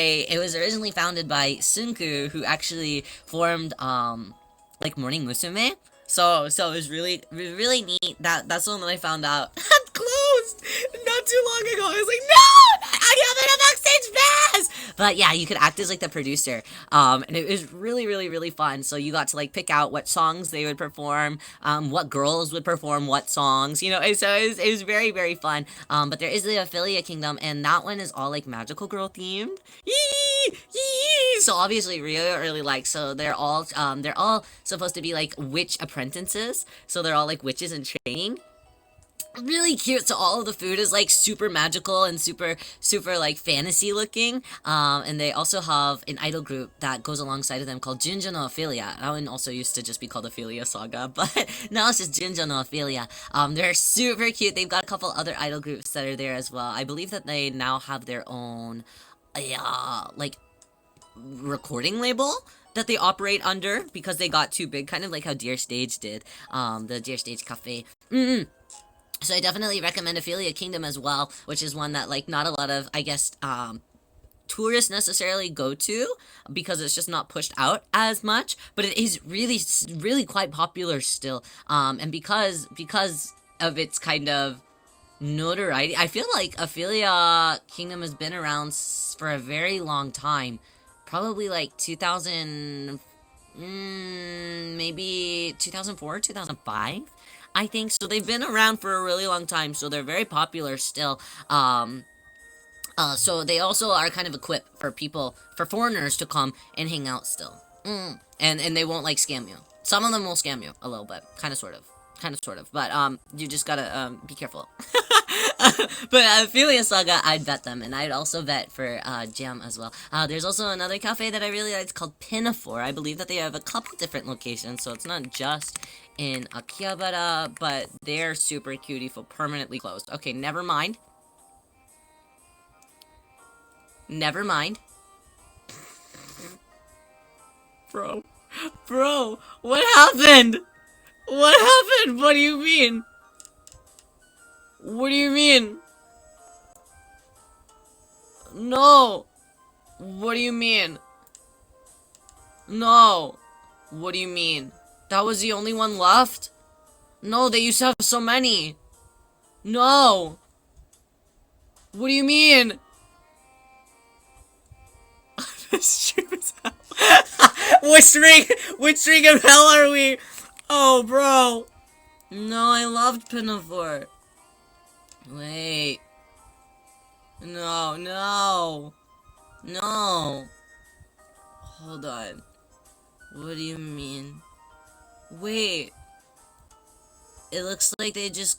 It was originally founded by Sunku, who actually formed like Morning Musume. So it was really neat. That's the one that I found out had closed not too long ago. I was like, no, I have it a backstage pass. But yeah, you could act as like the producer, and it was really fun. So you got to like pick out what songs they would perform, what girls would perform what songs, you know. And so it was very fun. But there is the Ophelia Kingdom, and that one is all like magical girl themed. So obviously really like, so they're all supposed to be like witch apprentices, so they're all like witches in training. Really cute. So all of the food is like super magical and super like fantasy looking. And they also have an idol group that goes alongside of them called Jinja no Ophelia. That one also used to just be called Ophelia Saga, but now it's just Jinja no Ophelia. They're super cute. They've got a couple other idol groups that are there as well. I believe that they now have their own like recording label that they operate under because they got too big, kind of like how Dear Stage did, the Dear Stage Cafe. So I definitely recommend Ophelia Kingdom as well, which is one that like not a lot of, I guess, tourists necessarily go to because it's just not pushed out as much, but it is really quite popular still. And because of its kind of notoriety, I feel like Ophelia Kingdom has been around for a very long time, probably like 2000, maybe 2004, 2005. I think so. They've been around for a really long time, so they're very popular still. So they also are kind of equipped for people, for foreigners to come and hang out still. And they won't like scam you. Some of them will scam you a little bit, kind of sort of. But you just gotta be careful. But Ophelia Saga, I'd bet them, and I'd also bet for Jam as well. There's also another cafe that I really like. It's called Pinafore. I believe that they have a couple different locations, so it's not just in Akihabara, but they're super cutie-ful, permanently closed. Okay, never mind. Never mind. Bro, what happened? What happened? What do you mean? What do you mean? No. What do you mean? No. What do you mean? That was the only one left? No, they used to have so many. No. What do you mean? Which ring of hell are we? Oh, bro. No, I loved Pinafore. Wait. No. Hold on. What do you mean? Wait. It looks like they just...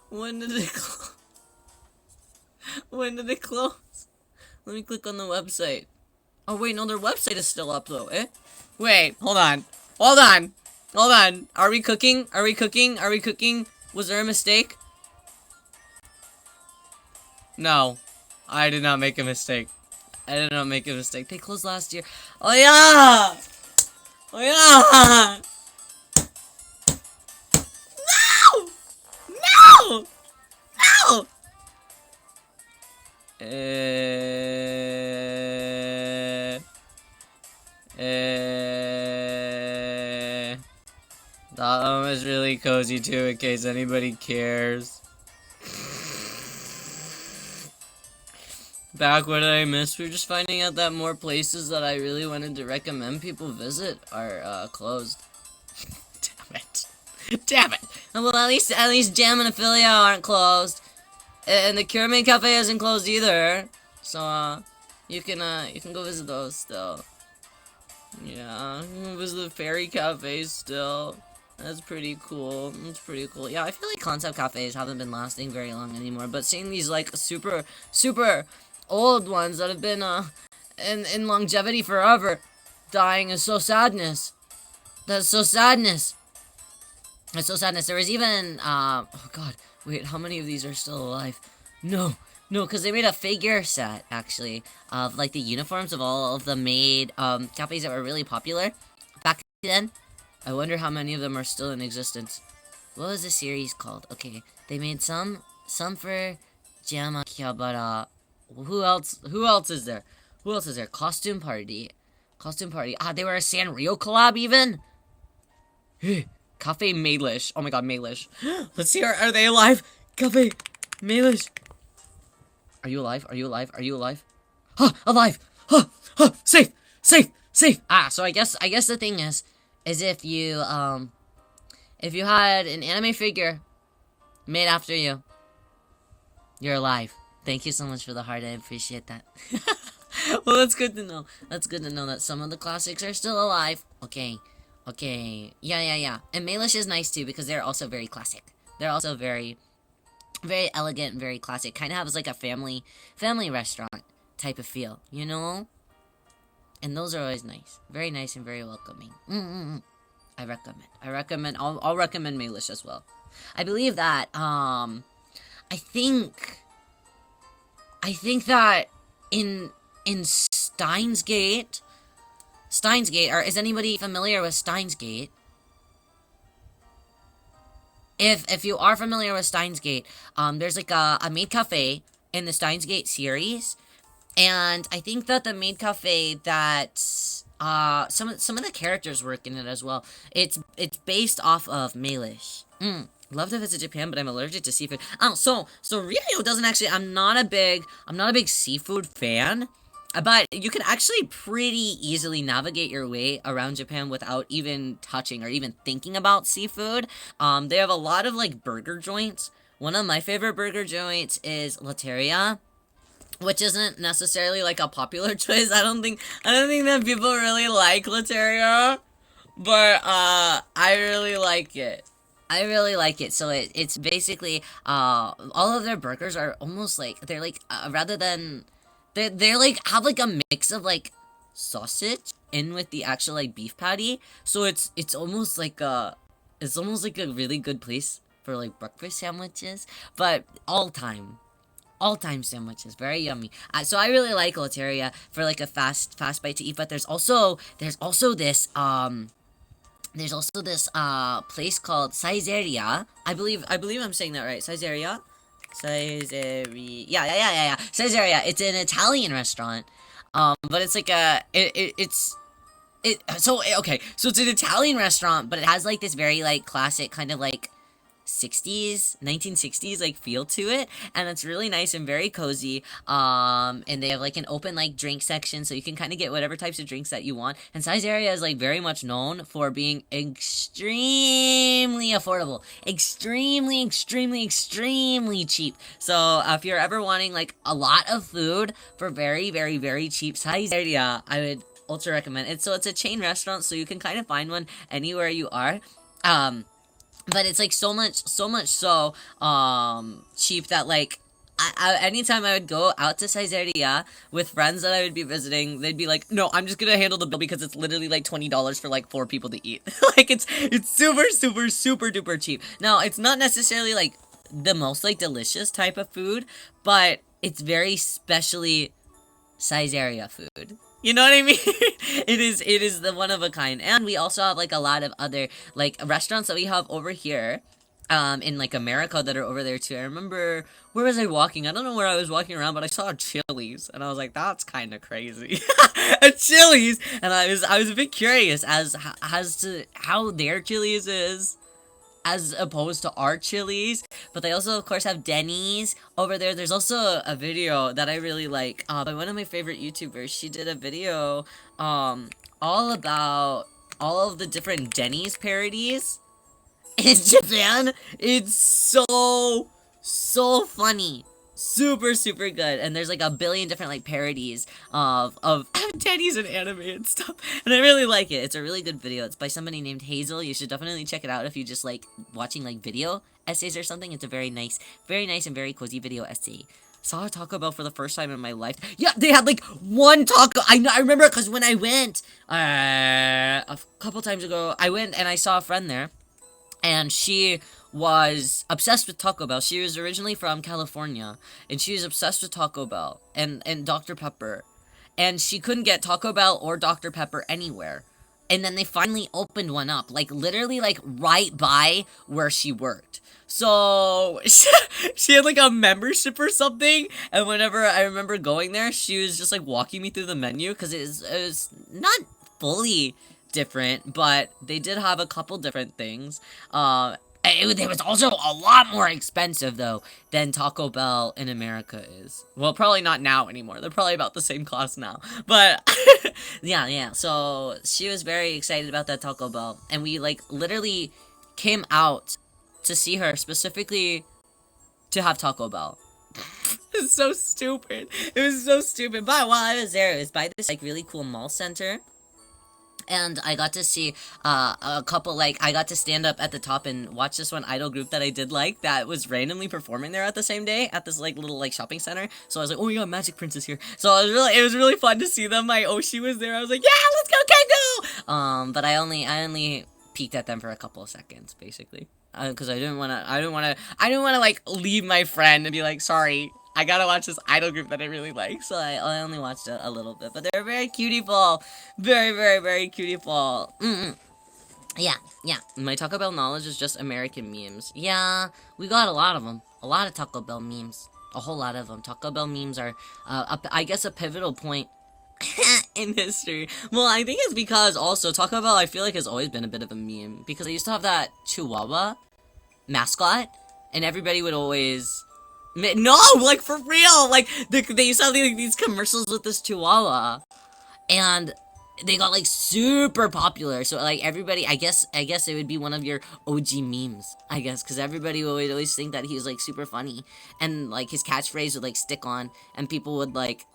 When did it close? When did it close? Let me click on the website. Oh wait, no, their website is still up though, Wait, hold on. Are we cooking? Was there a mistake? No. I did not make a mistake. They closed last year. Oh yeah! No! That one was really cozy too, in case anybody cares. Back, what did I miss? We were just finding out that more places that I really wanted to recommend people visit are closed. Damn it! Well, at least Jam and Ophelia aren't closed, and the Curame Cafe isn't closed either. So you can go visit those still. Yeah, you can visit the Fairy Cafe still. That's pretty cool. Yeah, I feel like concept cafes haven't been lasting very long anymore, but seeing these like super old ones that have been in longevity forever dying is so sadness. That's so sadness. There was even oh god, wait, how many of these are still alive? No, because they made a figure set actually of like the uniforms of all of the maid cafes that were really popular back then. I wonder how many of them are still in existence. What was the series called? Okay, they made some for Jam Akihabara. Who else is there? Costume Party. Ah, they were a Sanrio collab even? Cafe Mailish. Oh my god, Mailish. Let's see, are they alive? Cafe Mailish. Are you alive? Huh, alive! Huh, safe! Ah, so I guess the thing is if you had an anime figure made after you, you're alive. Thank you so much for the heart, I appreciate that. Well, that's good to know. That some of the classics are still alive. Okay. Yeah. And Mailish is nice too, because they're also very classic. They're also very elegant and very classic. Kind of has like a family restaurant type of feel, you know? And those are always nice. Very nice and very welcoming. I recommend. I'll recommend Mailish as well. I believe that, I think that in Steins Gate, or is anybody familiar with Steins Gate? If you are familiar with Steins Gate, there's like a maid cafe in the Steins Gate series, and I think that the maid cafe that some of the characters work in it as well. It's based off of Mailish. Love to visit Japan, but I'm allergic to seafood. Oh, so Rio doesn't actually. I'm not a big seafood fan. But you can actually pretty easily navigate your way around Japan without even touching or even thinking about seafood. They have a lot of like burger joints. One of my favorite burger joints is Lateria, which isn't necessarily like a popular choice. I don't think that people really like Lateria, but I really like it. I really like it. So it's basically all of their burgers are almost like they're like rather than they're like have like a mix of like sausage in with the actual like beef patty. So it's almost like a really good place for like breakfast sandwiches, but all time sandwiches, very yummy. So I really like Loteria for like a fast bite to eat. But there's also this place called Saizeria. I believe I'm saying that right. Saizeria. Saizeria. Yeah. Saizeria. It's an Italian restaurant. But it's like okay. So it's an Italian restaurant, but it has like this very like classic kind of like 1960s like feel to it, and it's really nice and very cozy. And they have like an open like drink section, so you can kind of get whatever types of drinks that you want. And Size Area is like very much known for being extremely affordable, extremely cheap. So if you're ever wanting like a lot of food for very very very cheap, Size Area I would ultra recommend it. So it's a chain restaurant, so you can kind of find one anywhere you are. But it's like so much so cheap that like anytime I would go out to Caesarea with friends that I would be visiting, they'd be like, "No, I'm just gonna handle the bill because it's literally like $20 for like 4 people to eat." Like it's super duper cheap. Now it's not necessarily like the most like delicious type of food, but it's very specially Caesarea food. You know what I mean? It is the one of a kind. And we also have like a lot of other like restaurants that we have over here in like America that are over there too. I remember, where was I walking? I don't know where I was walking around, but I saw a Chili's and I was like, that's kind of crazy. A Chili's, and I was a bit curious as to how their Chili's is as opposed to our Chili's. But they also, of course, have Denny's over there. There's also a video that I really like by one of my favorite YouTubers. She did a video all about all of the different Denny's parodies in Japan. It's so funny. Super good. And there's like a billion different like parodies of Denny's and anime and stuff, and I really like it. It's a really good video. It's by somebody named Hazel. You should definitely check it out if you just like watching like video essays or something. It's a very nice and very cozy video essay. Saw a Taco Bell for the first time in my life. Yeah, they had like one taco. I remember because when I went a couple times ago, I went and I saw a friend there, and she was obsessed with Taco Bell. She was originally from California, and she was obsessed with Taco Bell and Dr. Pepper. And she couldn't get Taco Bell or Dr. Pepper anywhere. And then they finally opened one up, like literally like right by where she worked. So she had like a membership or something, and whenever I remember going there, she was just like walking me through the menu because it was not fully different, but they did have a couple different things. It was also a lot more expensive, though, than Taco Bell in America is. Well, probably not now anymore. They're probably about the same cost now. But, yeah. So, she was very excited about that Taco Bell. And we, like, literally came out to see her specifically to have Taco Bell. It's so stupid. It was so stupid. But while I was there, it was by this, like, really cool mall center. And I got to see a couple, like, I got to stand up at the top and watch this one idol group that I did like that was randomly performing there at the same day at this, like, little, like, shopping center. So I was like, oh, yeah, Magic Prince is here. So it was really fun to see them. My Oshi was there. I was like, yeah, let's go, Kango! But I only peeked at them for a couple of seconds, basically. Because I didn't want to, like, leave my friend and be like, sorry, I gotta watch this idol group that I really like. So I only watched a little bit. But they're very cutie-ful. Very, very, very cutie-ful. Yeah, yeah. My Taco Bell knowledge is just American memes. Yeah, we got a lot of them. A lot of Taco Bell memes. A whole lot of them. Taco Bell memes are, I guess, a pivotal point in history. Well, I think it's because also Taco Bell, I feel like, has always been a bit of a meme because I used to have that Chihuahua mascot, and everybody would always. No, like for real, like they used to have like, these commercials with this Chihuahua, and they got like super popular. So like everybody, I guess it would be one of your OG memes. I guess because everybody would always think that he was like super funny, and like his catchphrase would like stick on, and people would like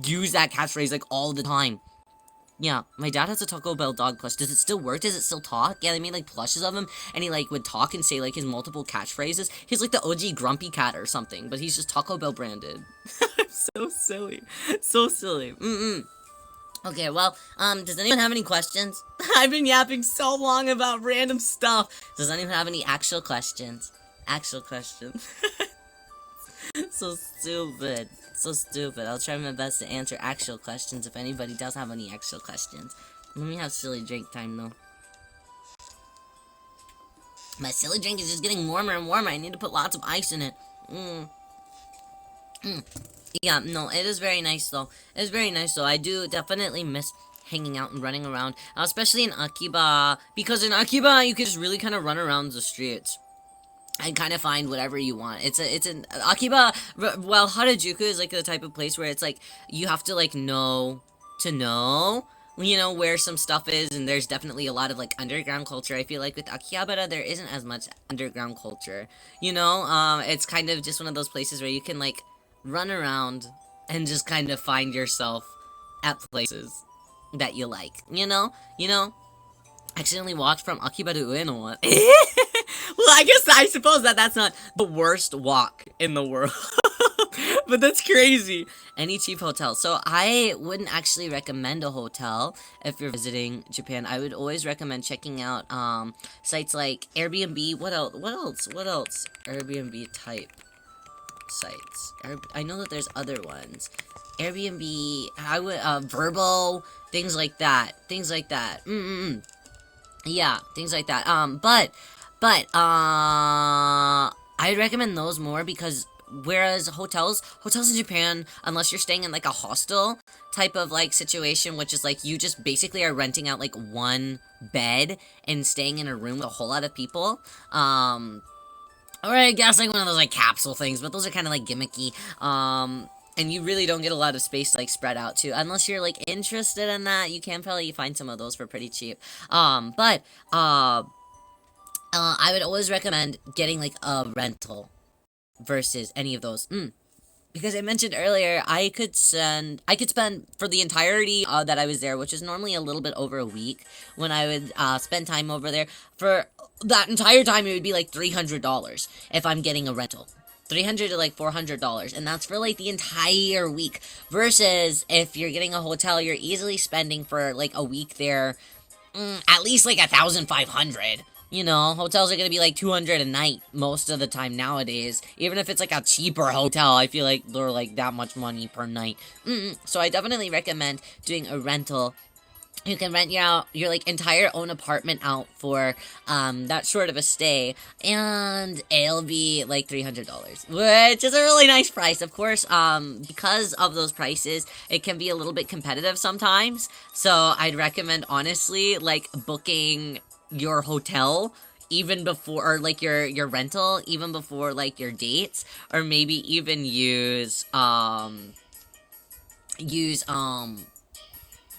use that catchphrase like all the time. Yeah, my dad has a Taco Bell dog plush. Does it still work? Does it still talk? Yeah, they made like plushes of him, and he like would talk and say like his multiple catchphrases. He's like the OG Grumpy Cat or something, but he's just Taco Bell branded. So silly, so silly. Okay, well, does anyone have any questions? I've been yapping so long about random stuff. Does anyone have any actual questions? Actual questions. So stupid. So stupid. I'll try my best to answer actual questions if anybody does have any actual questions. Let me have silly drink time, though. My silly drink is just getting warmer and warmer. I need to put lots of ice in it. Yeah, no, it is very nice, though. It is very nice, though. I do definitely miss hanging out and running around, especially in Akiba, because in Akiba, you can just really kind of run around the streets and kind of find whatever you want. It's an Akiba. Well, Harajuku is like the type of place where it's like you have to like know to know, you know, where some stuff is, and there's definitely a lot of like underground culture. I feel like with Akihabara there isn't as much underground culture. You know, it's kind of just one of those places where you can like run around and just kind of find yourself at places that you like. You know. Accidentally walked from Akiba to Ueno. Well, I suppose that's not the worst walk in the world. But that's crazy. Any cheap hotel. So I wouldn't actually recommend a hotel if you're visiting Japan. I would always recommend checking out sites like Airbnb. What else? Airbnb type sites. I know that there's other ones. Airbnb, I would Verbo, things like that. Yeah, things like that. But I recommend those more because whereas hotels in Japan, unless you're staying in like a hostel type of like situation, which is like you just basically are renting out like one bed and staying in a room with a whole lot of people. Or I guess like one of those like capsule things, but those are kind of like gimmicky. And you really don't get a lot of space to, like, spread out to. Unless you're, like, interested in that, you can probably find some of those for pretty cheap. I would always recommend getting, like, a rental versus any of those. Because I mentioned earlier, I could spend for the entirety that I was there, which is normally a little bit over a week, when I would spend time over there. For that entire time, it would be, like, $300 if I'm getting a rental. $300 to like $400, and that's for like the entire week. Versus if you're getting a hotel, you're easily spending for like a week there, at least like 1,500. You know, hotels are gonna be like 200 a night most of the time nowadays. Even if it's like a cheaper hotel, I feel like they're like that much money per night. So I definitely recommend doing a rental. You can rent your like entire own apartment out for that short of a stay, and it'll be like $300, which is a really nice price. Of course, because of those prices, it can be a little bit competitive sometimes. So I'd recommend honestly like booking your hotel even before, or like your rental even before like your dates, or maybe even use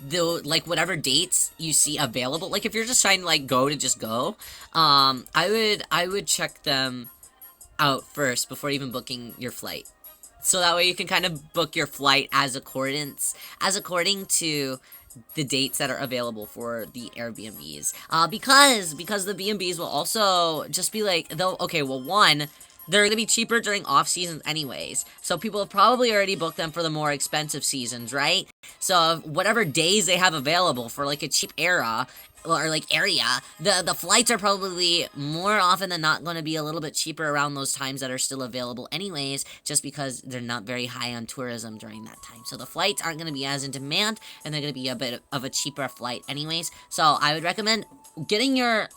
the like whatever dates you see available. Like if you're just trying to like go to just go, I would check them out first before even booking your flight. So that way you can kind of book your flight as according to the dates that are available for the Airbnbs. Because the B&Bs will also just be like, though, okay, well, one, they're gonna be cheaper during off seasons anyways. So people have probably already booked them for the more expensive seasons, right? So whatever days they have available for like a cheap era or like area, the flights are probably more often than not going to be a little bit cheaper around those times that are still available anyways, just because they're not very high on tourism during that time. So the flights aren't going to be as in demand, and they're going to be a bit of a cheaper flight anyways. So I would recommend getting your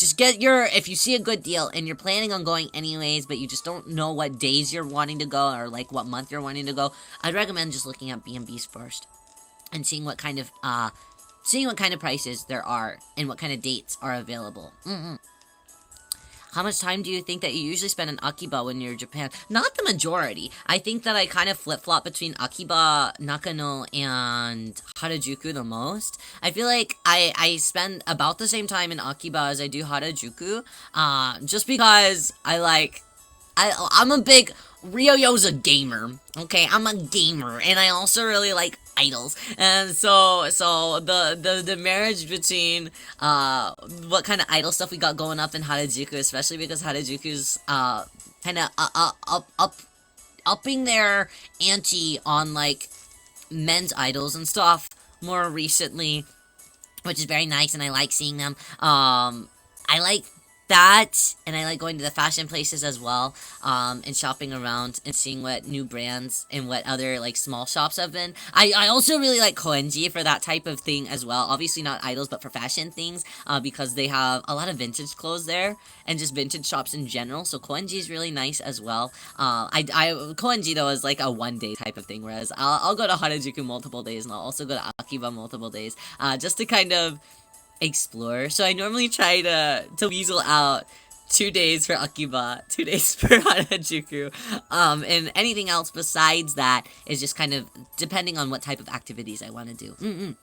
just get your, if you see a good deal and you're planning on going anyways, but you just don't know what days you're wanting to go or like what month you're wanting to go, I'd recommend just looking at B&Bs first and seeing what kind of prices there are and what kind of dates are available. How much time do you think that you usually spend in Akiba when you're in Japan? Not the majority. I think that I kind of flip-flop between Akiba, Nakano, and Harajuku the most. I feel like I spend about the same time in Akiba as I do Harajuku, just because I'm a big... Ryoyo's a gamer, okay? I'm a gamer, and I also really like idols, and so the marriage between what kind of idol stuff we got going up in Harajuku, especially because Harajuku's kind of upping their ante on like men's idols and stuff more recently, which is very nice, and I like seeing them. I like that, and I like going to the fashion places as well, and shopping around and seeing what new brands and what other like small shops have been. I also really like Koenji for that type of thing as well. Obviously not idols, but for fashion things, because they have a lot of vintage clothes there and just vintage shops in general. So Koenji is really nice as well. Koenji though is like a one-day type of thing, whereas I'll go to Harajuku multiple days, and I'll also go to Akiba multiple days, just to kind of explore. So I normally try to weasel out 2 days for Akiba, 2 days for Harajuku, and anything else besides that is just kind of depending on what type of activities I want to do.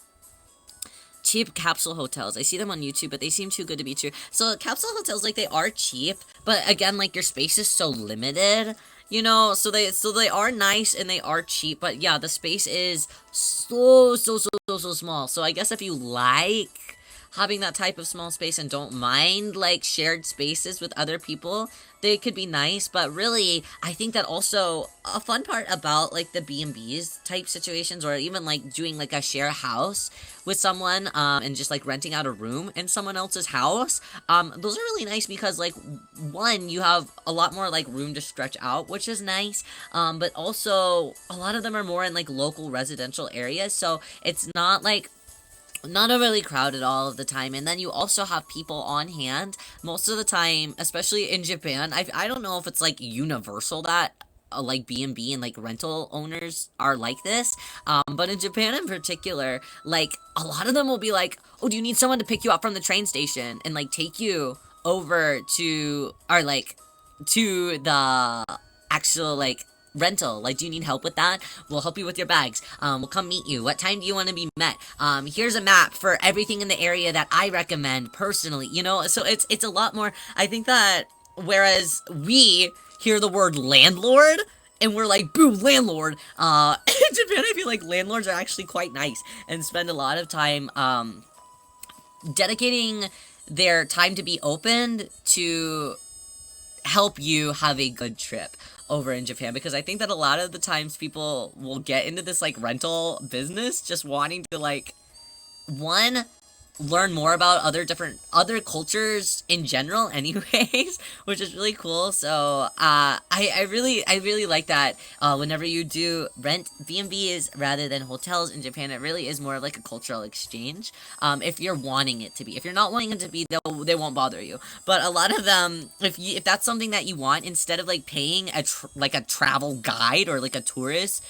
Cheap capsule hotels. I see them on YouTube, but they seem too good to be true. So capsule hotels, like, they are cheap, but again, like, your space is so limited, you know, so they are nice and they are cheap, but yeah, the space is so small. So I guess if you like having that type of small space and don't mind like shared spaces with other people, they could be nice. But really, I think that also a fun part about like the B&Bs type situations, or even like doing like a share house with someone, and just like renting out a room in someone else's house, those are really nice because like, one, you have a lot more like room to stretch out, which is nice, but also a lot of them are more in like local residential areas, so it's not like not overly crowded all of the time, and then you also have people on hand most of the time, especially in Japan. I don't know if it's like universal that like B&B and like rental owners are like this, but in Japan in particular, like a lot of them will be like, oh, do you need someone to pick you up from the train station and like take you over to, or like to the actual like rental, like, do you need help with that? We'll help you with your bags. We'll come meet you. What time do you want to be met? Here's a map for everything in the area that I recommend personally, you know? So it's a lot more, I think that, whereas we hear the word landlord, and we're like, boo, landlord, in Japan, I feel like landlords are actually quite nice, and spend a lot of time, dedicating their time to be opened to help you have a good trip over in Japan, because I think that a lot of the times people will get into this like rental business just wanting to like, one, learn more about other cultures in general anyways, which is really cool. So I really like that whenever you do rent B&Bs rather than hotels in Japan, it really is more of like a cultural exchange, if you're wanting it to be. If you're not wanting it to be, they won't bother you. But a lot of them, if that's something that you want, instead of like paying like a travel guide or like a tourist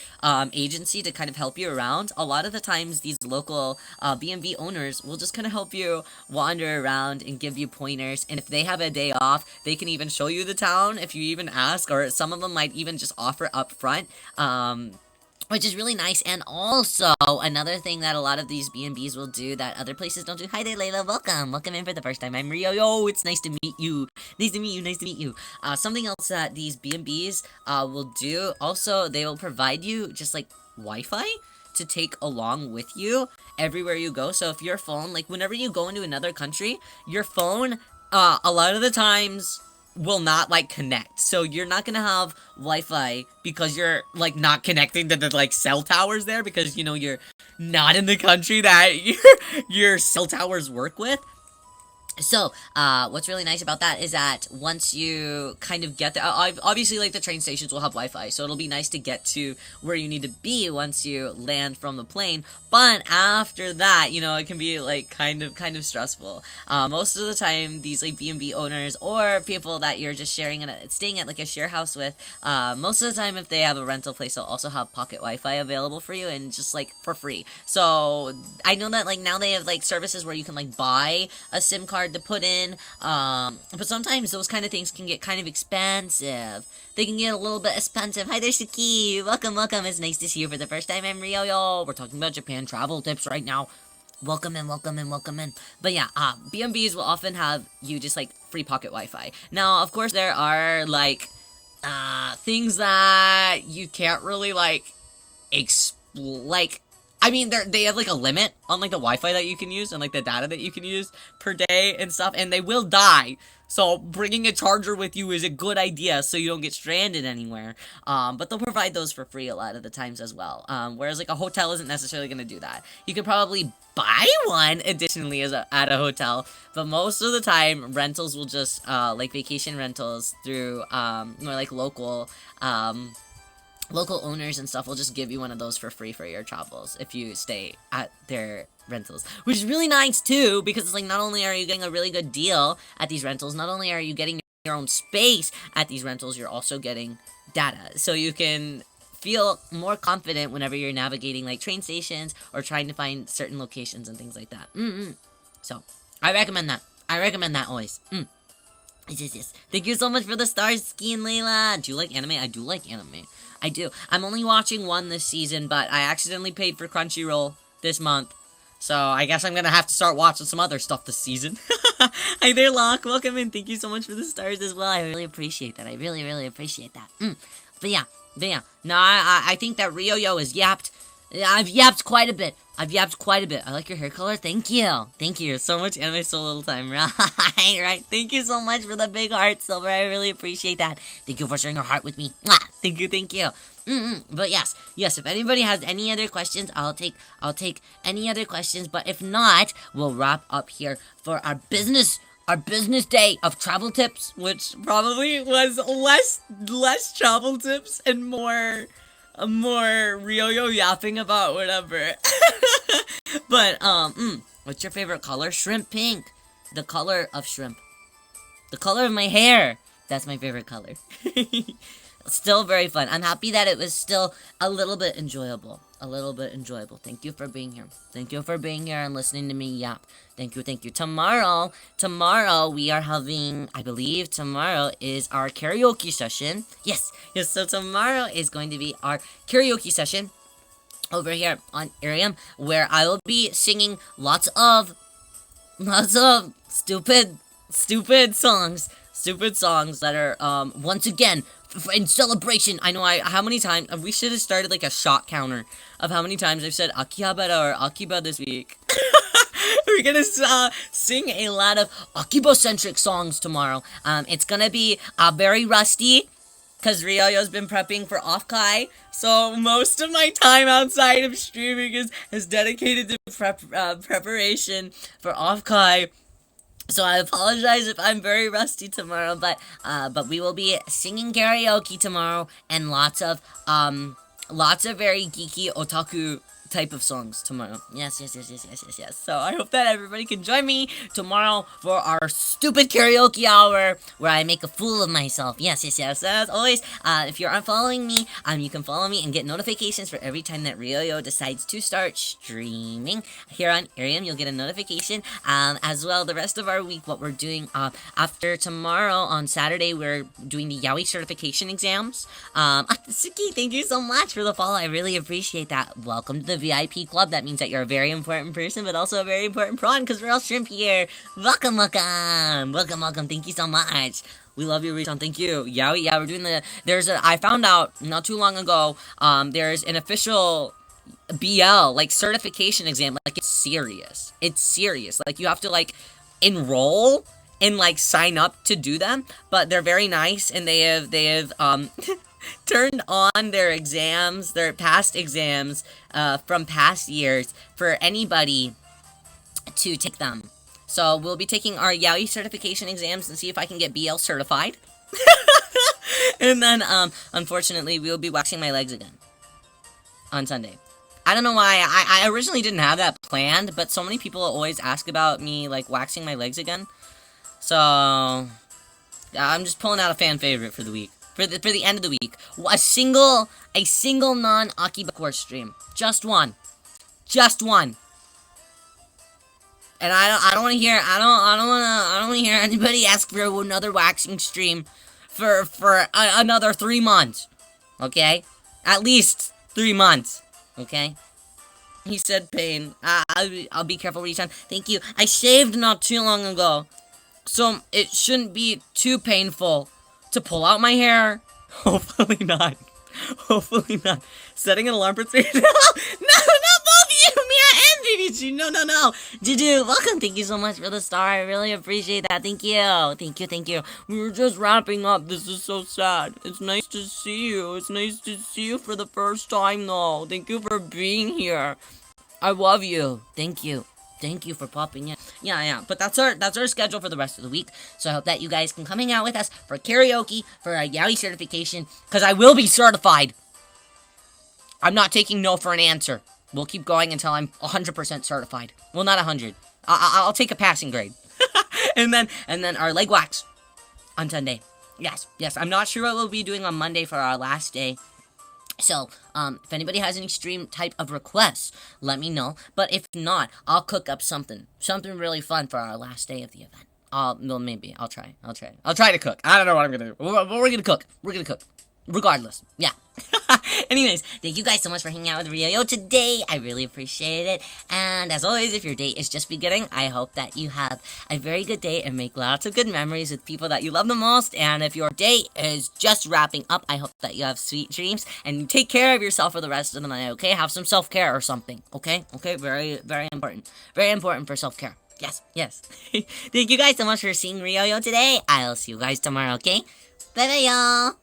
agency to kind of help you around, a lot of the times these local B&B owners will just kind of help you wander around and give you pointers, and if they have a day off, they can even show you the town if you even ask, or some of them might even just offer up front, which is really nice. And also, another thing that a lot of these B&Bs will do that other places don't do. Hi there, Layla. Welcome in for the first time. I'm Rio. Yo, it's nice to meet you. Nice to meet you. Something else that these B&Bs will do, also, they will provide you just like Wi-Fi to take along with you everywhere you go. So if your phone, like whenever you go into another country, your phone, a lot of the times will not like connect. So you're not gonna have Wi-Fi because you're like not connecting to the like cell towers there because you're not in the country that your cell towers work with. So, what's really nice about that is that once you kind of get there, obviously, like the train stations will have Wi-Fi, so it'll be nice to get to where you need to be once you land from the plane. But after that, it can be like kind of stressful. Most of the time, these like B&B owners or people that you're just staying at like a share house with, most of the time, if they have a rental place, they'll also have pocket Wi-Fi available for you and just like for free. So I know that like now they have like services where you can like buy a SIM card to put in, but sometimes those kind of things can get kind of expensive. They can get a little bit expensive. Hi there, Shiki. Welcome. It's nice to see you for the first time. I'm Ryo. We're talking about Japan travel tips right now. Welcome in. But yeah, B&Bs will often have you just like free pocket Wi-Fi. Now, of course, there are like things that you can't really like I mean, they have like a limit on like the Wi-Fi that you can use and like the data that you can use per day and stuff, and they will die. So bringing a charger with you is a good idea so you don't get stranded anywhere. But they'll provide those for free a lot of the times as well. Whereas like a hotel isn't necessarily going to do that. You could probably buy one additionally at a hotel, but most of the time rentals will just like vacation rentals through more like local owners and stuff will just give you one of those for free for your travels if you stay at their rentals, which is really nice too, because it's like not only are you getting a really good deal at these rentals, not only are you getting your own space at these rentals, you're also getting data, so you can feel more confident whenever you're navigating like train stations or trying to find certain locations and things like that. So I recommend that always. Yes. Thank you so much for the stars, Ski and Layla. Do you like anime? I do like anime. I do. I'm only watching one this season, but I accidentally paid for Crunchyroll this month. So I guess I'm gonna have to start watching some other stuff this season. Hi there, Locke. Welcome in. Thank you so much for the stars as well. I really appreciate that. I really, really appreciate that. But yeah. No, I think that Ryo is yapped. I've yapped quite a bit. I like your hair color. Thank you so much. Anime so little time. Right. Thank you so much for the big heart, Silver. I really appreciate that. Thank you for sharing your heart with me. Mwah! Thank you. But yes. If anybody has any other questions, I'll take any other questions. But if not, we'll wrap up here for our business day of travel tips, which probably was less travel tips and more Ryo yapping about whatever. But what's your favorite color? Shrimp pink. The color of shrimp. The color of my hair. That's my favorite color. Still very fun. I'm happy that it was still a little bit enjoyable. Thank you for being here and listening to me yap. Thank you. Tomorrow we are having, I believe tomorrow is our karaoke session. Yes, so tomorrow is going to be our karaoke session over here on Arium, where I will be singing lots of stupid songs that are, once again, in celebration. I know how many times, we should have started like a shot counter of how many times I've said Akihabara or Akiba this week. We're gonna sing a lot of Akiba-centric songs tomorrow. It's gonna be very rusty, because Ryo's been prepping for Off-Kai, so most of my time outside of streaming is dedicated to preparation for Off-Kai. So I apologize if I'm very rusty tomorrow, but we will be singing karaoke tomorrow and lots of very geeky otaku type of songs tomorrow. Yes. So I hope that everybody can join me tomorrow for our stupid karaoke hour where I make a fool of myself. Yes. As always, if you're unfollowing me, you can follow me and get notifications for every time that Ryo decides to start streaming here on Arium. You'll get a notification. As well, the rest of our week, what we're doing after tomorrow on Saturday, we're doing the Yaoi certification exams. Suki, thank you so much for the follow. I really appreciate that. Welcome to the VIP club. That means that you're a very important person, but also a very important prawn, because we're all shrimp here. Welcome. Thank you so much. We love you, Richon. Thank you. Yeah, we're doing I found out not too long ago, there's an official BL, like, certification exam. Like, it's serious. Like, you have to, like, enroll and like sign up to do them, but they're very nice, and they have turned on their exams, their past exams from past years for anybody to take them. So we'll be taking our Yaoi certification exams and see if I can get BL certified. And then, unfortunately, we will be waxing my legs again on Sunday. I don't know why. I originally didn't have that planned, but so many people always ask about me, like, waxing my legs again. So, I'm just pulling out a fan favorite for the week. For the end of the week. A single non-Akihabara stream. Just one. Just one. And I don't want to hear, I don't want to hear anybody ask for another waxing stream for another 3 months. Okay? At least 3 months. Okay? He said pain. I'll be careful what you said. Thank you. I shaved not too long ago, so it shouldn't be too painful to pull out my hair. Hopefully not. Hopefully not. Setting an alarm for 3. No, not both you, Mia and BBG. No. Juju, welcome. Thank you so much for the star. I really appreciate that. Thank you. We were just wrapping up. This is so sad. It's nice to see you. It's nice to see you for the first time, though. Thank you for being here. I love you. Thank you. Thank you for popping in. Yeah. But that's our schedule for the rest of the week. So I hope that you guys can come hang out with us for karaoke, for a Yaoi certification, because I will be certified. I'm not taking no for an answer. We'll keep going until I'm 100% certified. Well, not 100. I'll take a passing grade. and then our leg wax on Sunday. Yes. I'm not sure what we'll be doing on Monday for our last day. So, if anybody has an extreme type of requests, let me know. But if not, I'll cook up something really fun for our last day of the event. Maybe. I'll try to cook. I don't know what I'm gonna do. We're gonna cook. Regardless. Yeah. Anyways, thank you guys so much for hanging out with Rio today. I really appreciate it. And as always, if your day is just beginning, I hope that you have a very good day and make lots of good memories with people that you love the most. And if your day is just wrapping up, I hope that you have sweet dreams and you take care of yourself for the rest of the night, okay? Have some self-care or something, okay? Okay, very, very important. Very important for self-care. Yes. Thank you guys so much for seeing Rio today. I'll see you guys tomorrow, okay? Bye-bye, y'all.